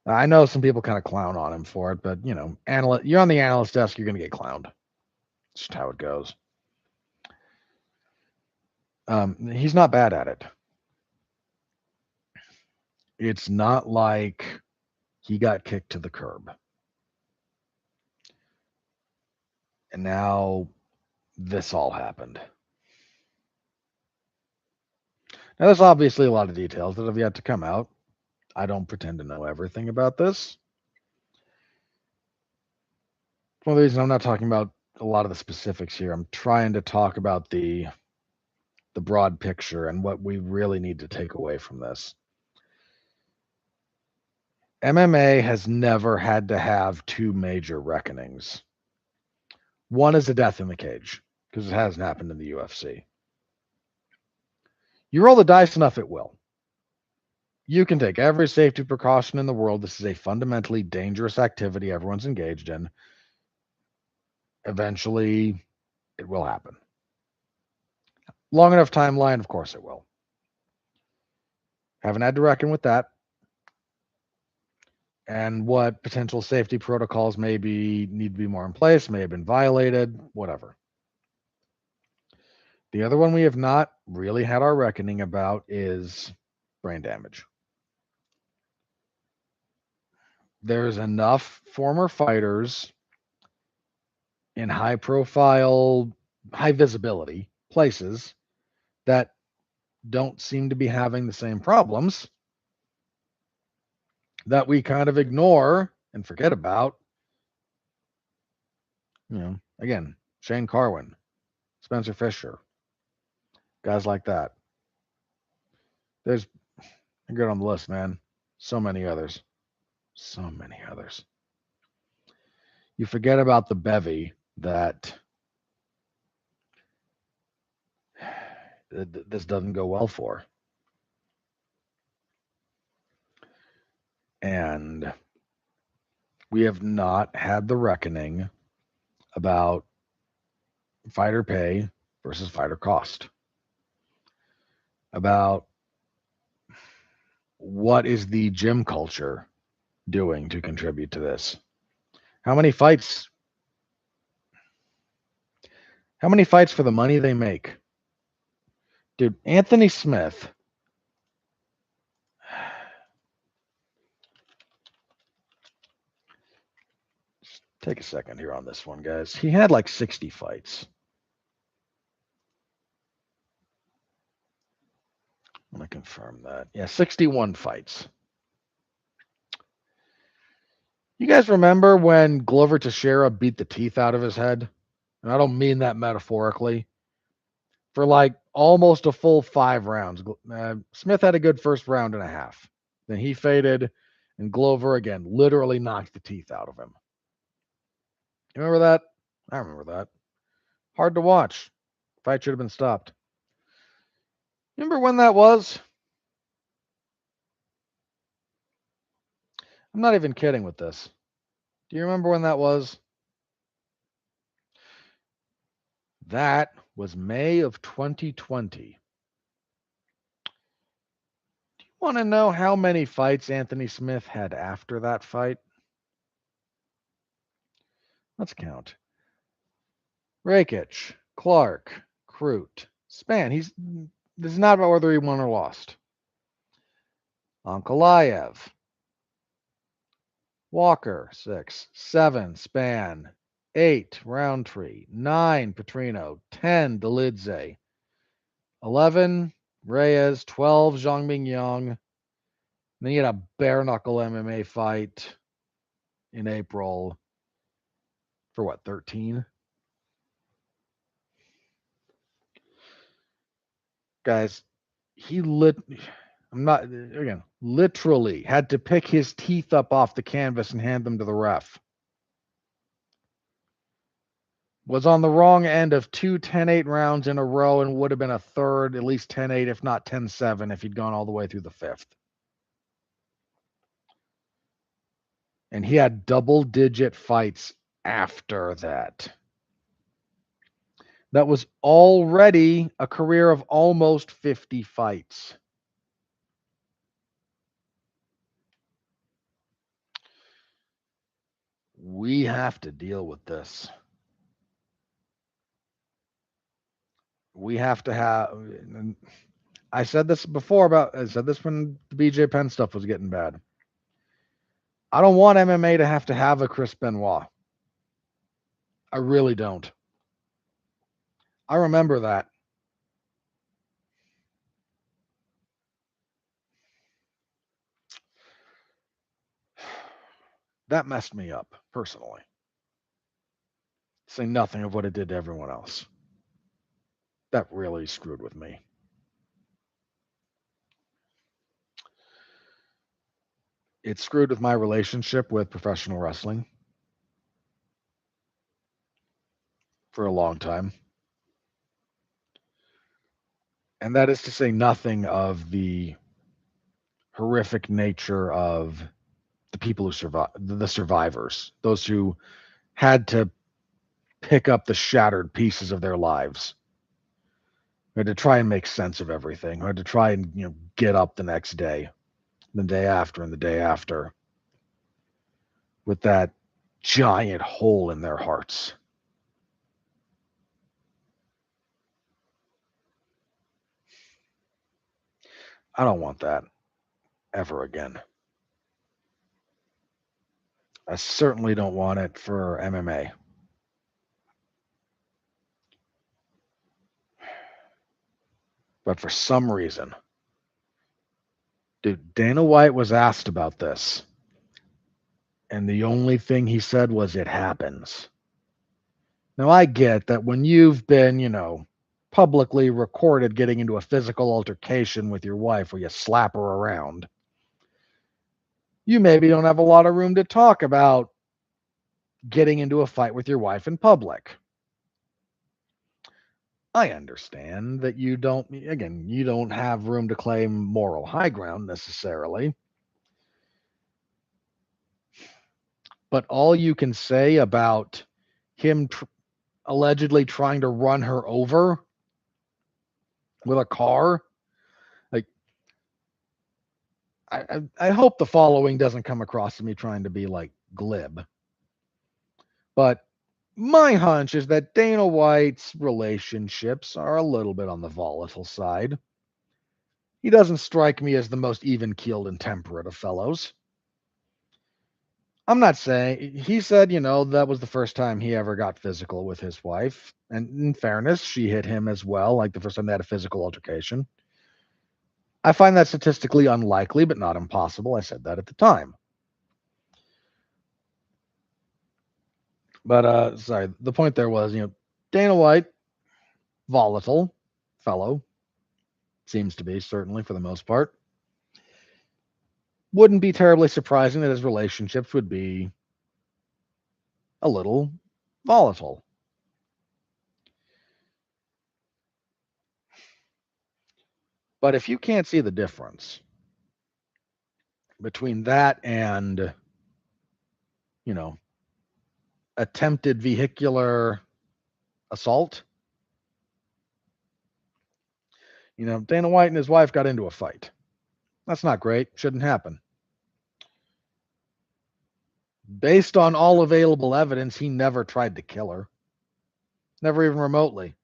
I know some people kind of clown on him for it, but you're on the analyst desk, you're going to get clowned. It's just how it goes. He's not bad at it. It's not like he got kicked to the curb. And now this all happened. Now, there's obviously a lot of details that have yet to come out. I don't pretend to know everything about this. One of the reasons I'm not talking about a lot of the specifics here, I'm trying to talk about the broad picture and what we really need to take away from this. MMA has never had to have two major reckonings. One is a death in the cage, because it hasn't happened in the UFC. You roll the dice enough, it will. You can take every safety precaution in the world. This is a fundamentally dangerous activity everyone's engaged in. Eventually, it will happen. Long enough timeline, of course it will. Haven't had to reckon with that. And what potential safety protocols need to be more in place, may have been violated, whatever. The other one we have not really had our reckoning about is brain damage. there's enough former fighters in high profile, high visibility places that don't seem to be having the same problems that we kind of ignore and forget about. Again, Shane Carwin, Spencer Fisher, guys like that. There's good on the list, man. So many others. So many others. You forget about the bevy that this doesn't go well for. And we have not had the reckoning about fighter pay versus fighter cost, about what is the gym culture doing to contribute to this. How many fights for the money they make? Dude, Anthony Smith, take a second here on this one, guys. He had like 60 fights. I'm going to confirm that. Yeah, 61 fights. You guys remember when Glover Teixeira beat the teeth out of his head? And I don't mean that metaphorically. For like almost a full 5 rounds. Smith had a good first round and a half. Then he faded, and Glover again literally knocked the teeth out of him. You remember that? I remember that. Hard to watch. Fight should have been stopped. Remember when that was? I'm not even kidding with this. Do you remember when that was? That was May of 2020. Do you want to know how many fights Anthony Smith had after that fight? Let's count. Rakic, Clark, Crute, Span. This is not about whether he won or lost. Ankalaev, Walker, 6, 7, Span, 8, Roundtree, 9, Petrino, 10, Delidze, 11, Reyes, 12, Zhongming Yang. Then you had a bare knuckle MMA fight in April for what, 13? Guys, literally had to pick his teeth up off the canvas and hand them to the ref. Was on the wrong end of 2 10-8 rounds in a row and would have been a third, at least 10-8, if not 10-7, if he'd gone all the way through the 5th. And he had double-digit fights after that. That was already a career of almost 50 fights. We have to deal with this. We have to have. I said this before I said this when the BJ Penn stuff was getting bad. I don't want MMA to have a Chris Benoit. I really don't. I remember that. That messed me up personally. Say nothing of what it did to everyone else. That really screwed with me. It screwed with my relationship with professional wrestling for a long time. And that is to say nothing of the horrific nature of the people who survived, the survivors, those who had to pick up the shattered pieces of their lives, who had to try and make sense of everything, who had to try and get up the next day, the day after, and the day after, with that giant hole in their hearts. I don't want that ever again. I certainly don't want it for MMA. But for some reason, dude, Dana White was asked about this, and the only thing he said was, "It happens." Now, I get that when you've been, publicly recorded getting into a physical altercation with your wife where you slap her around, you maybe don't have a lot of room to talk about getting into a fight with your wife in public. I understand that you don't have room to claim moral high ground necessarily. But all you can say about him allegedly trying to run her over with a car, like, I hope the following doesn't come across to me trying to be like glib. But my hunch is that Dana White's relationships are a little bit on the volatile side. He doesn't strike me as the most even-keeled and temperate of fellows. I'm not saying he said, that was the first time he ever got physical with his wife. And in fairness, she hit him as well, like the first time they had a physical altercation. I find that statistically unlikely, but not impossible. I said that at the time. But sorry, the point there was, Dana White, volatile fellow, seems to be, certainly for the most part. Wouldn't be terribly surprising that his relationships would be a little volatile. But if you can't see the difference between that and, you know, attempted vehicular assault, Dana White and his wife got into a fight. That's not great. Shouldn't happen. Based on all available evidence, he never tried to kill her. Never even remotely.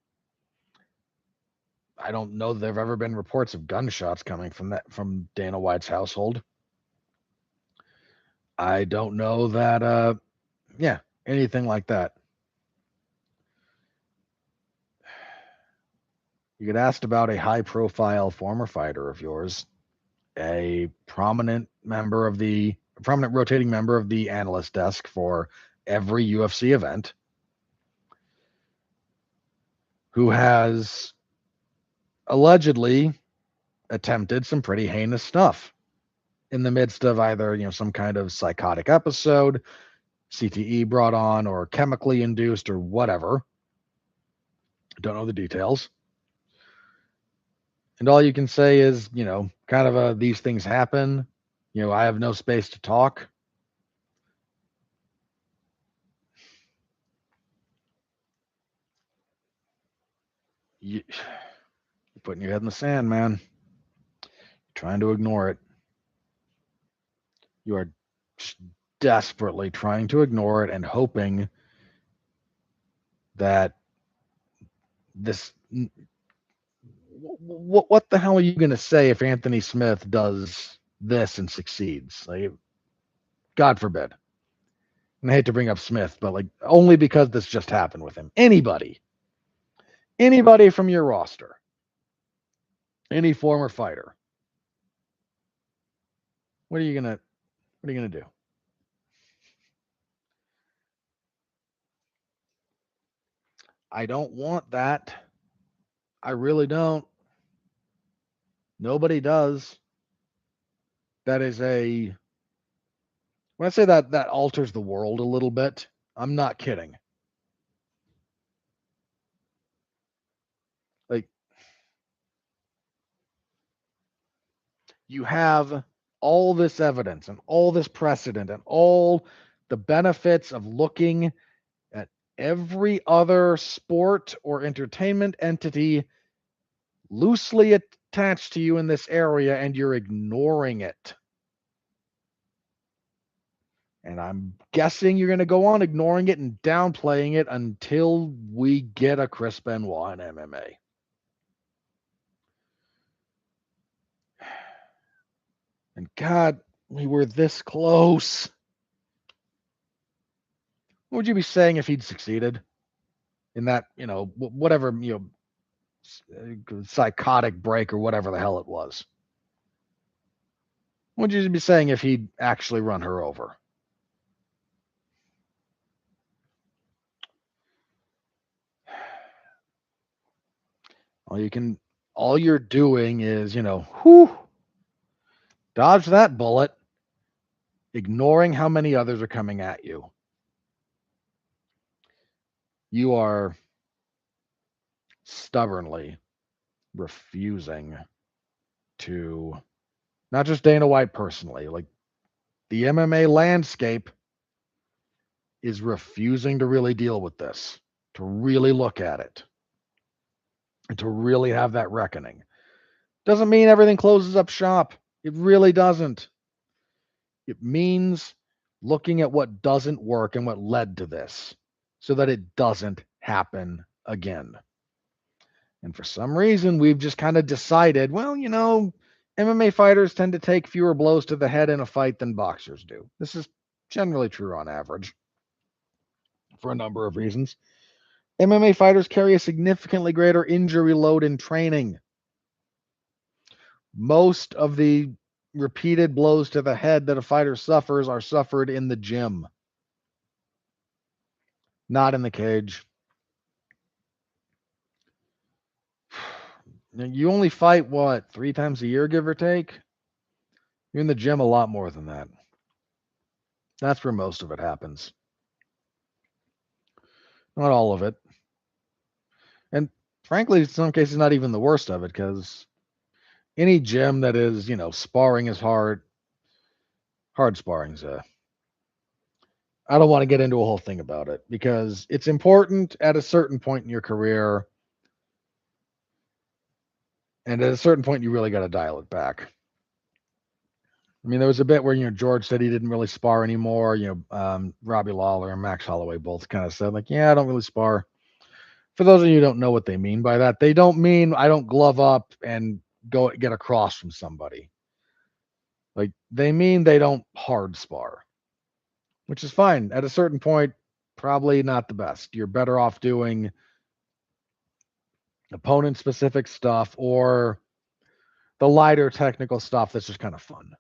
I don't know that there have ever been reports of gunshots coming from Dana White's household. I don't know that anything like that. You get asked about a high profile former fighter of yours, a prominent rotating member of the analyst desk for every UFC event, who has allegedly attempted some pretty heinous stuff in the midst of either, some kind of psychotic episode, CTE brought on, or chemically induced, or whatever. Don't know the details. And all you can say is, kind of these things happen. I have no space to talk. You're putting your head in the sand, man. You're trying to ignore it. You are desperately trying to ignore it and hoping that this. What the hell are you going to say if Anthony Smith does this and succeeds? Like, God forbid. And I hate to bring up Smith, but like only because this just happened with him. Anybody from your roster, any former fighter. What are you gonna do? I don't want that. I really don't. Nobody does. That is when I say that alters the world a little bit, I'm not kidding. Like, you have all this evidence and all this precedent and all the benefits of looking at every other sport or entertainment entity loosely attached to you in this area, and you're ignoring it. And I'm guessing you're going to go on ignoring it and downplaying it until we get a Chris Benoit in MMA. And God, we were this close. What would you be saying if he'd succeeded in that, whatever, psychotic break or whatever the hell it was? What would you be saying if he'd actually run her over? All you're doing is, dodge that bullet, ignoring how many others are coming at you. You are stubbornly refusing to, not just Dana White personally, like the MMA landscape is refusing to really deal with this, to really look at it, and to really have that reckoning. Doesn't mean everything closes up shop. It really doesn't. It means looking at what doesn't work and what led to this so that it doesn't happen again. And for some reason, we've just kind of decided, well, MMA fighters tend to take fewer blows to the head in a fight than boxers do. This is generally true on average for a number of reasons. MMA fighters carry a significantly greater injury load in training. Most of the repeated blows to the head that a fighter suffers are suffered in the gym, not in the cage. You only fight, what, 3 times a year, give or take? You're in the gym a lot more than that. That's where most of it happens. Not all of it. And frankly, in some cases, not even the worst of it, because any gym that is, sparring is hard. Hard sparring's I don't want to get into a whole thing about it because it's important at a certain point in your career. And at a certain point, you really got to dial it back. I mean, there was a bit where, George said he didn't really spar anymore. Robbie Lawler and Max Holloway both kind of said, like, yeah, I don't really spar. For those of you who don't know what they mean by that, they don't mean I don't glove up and go get across from somebody. Like, they mean they don't hard spar, which is fine. At a certain point, probably not the best. You're better off doing opponent-specific stuff or the lighter technical stuff that's just kind of fun.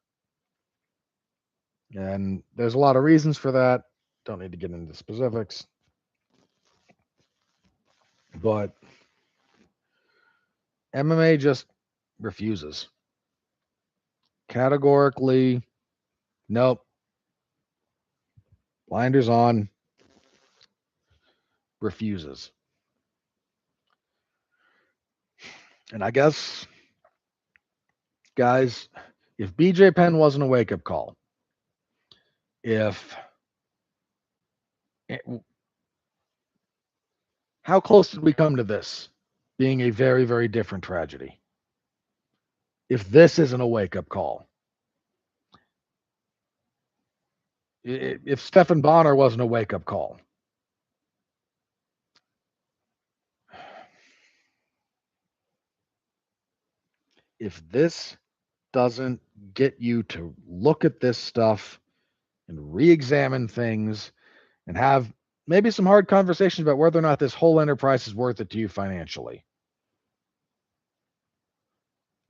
And there's a lot of reasons for that. Don't need to get into specifics. But MMA just refuses. Categorically, nope. Blinders on. Refuses. And I guess, guys, if BJ Penn wasn't a wake-up call, how close did we come to this being a very, very different tragedy? If this isn't a wake-up call, if Stephan Bonner wasn't a wake-up call, if this doesn't get you to look at this stuff and re-examine things and have maybe some hard conversations about whether or not this whole enterprise is worth it to you financially.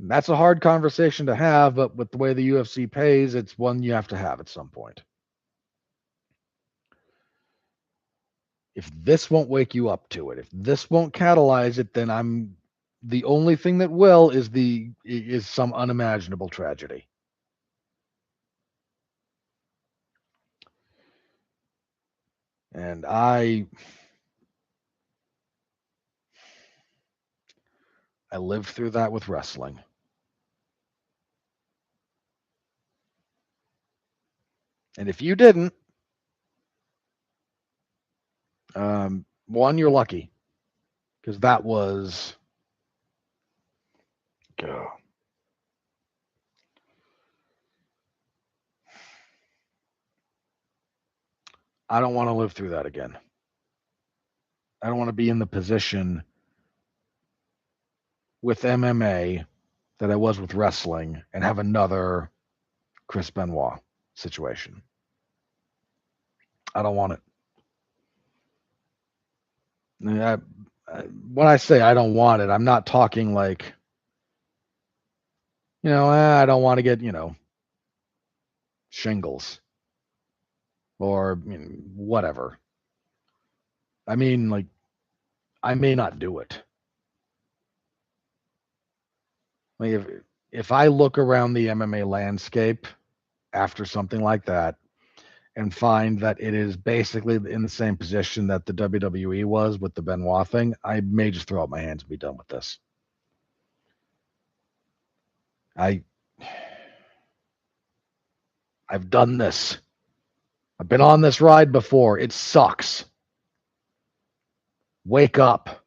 And that's a hard conversation to have, but with the way the UFC pays, it's one you have to have at some point. If this won't wake you up to it, if this won't catalyze it, then the only thing that will is some unimaginable tragedy. And I lived through that with wrestling. And if you didn't, one, you're lucky, because that was, I don't want to live through that again. I don't want to be in the position with MMA that I was with wrestling and have another Chris Benoit situation. I don't want it. I, when I say I don't want it, I'm not talking like, I don't want to get, shingles or whatever. I mean, like, I may not do it. Like, if I look around the MMA landscape after something like that and find that it is basically in the same position that the WWE was with the Benoit thing, I may just throw up my hands and be done with this. I've done this. I've been on this ride before. It sucks. Wake up.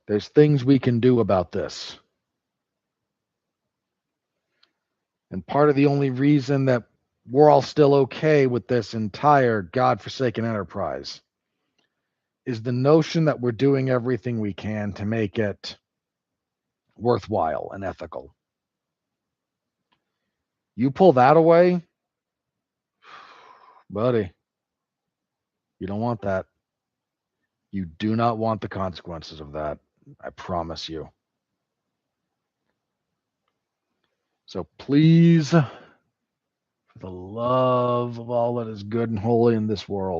There's things we can do about this. And part of the only reason that we're all still okay with this entire godforsaken enterprise is the notion that we're doing everything we can to make it worthwhile and ethical. You pull that away, buddy, you don't want that. You do not want the consequences of that. I promise you. So please, for the love of all that is good and holy in this world,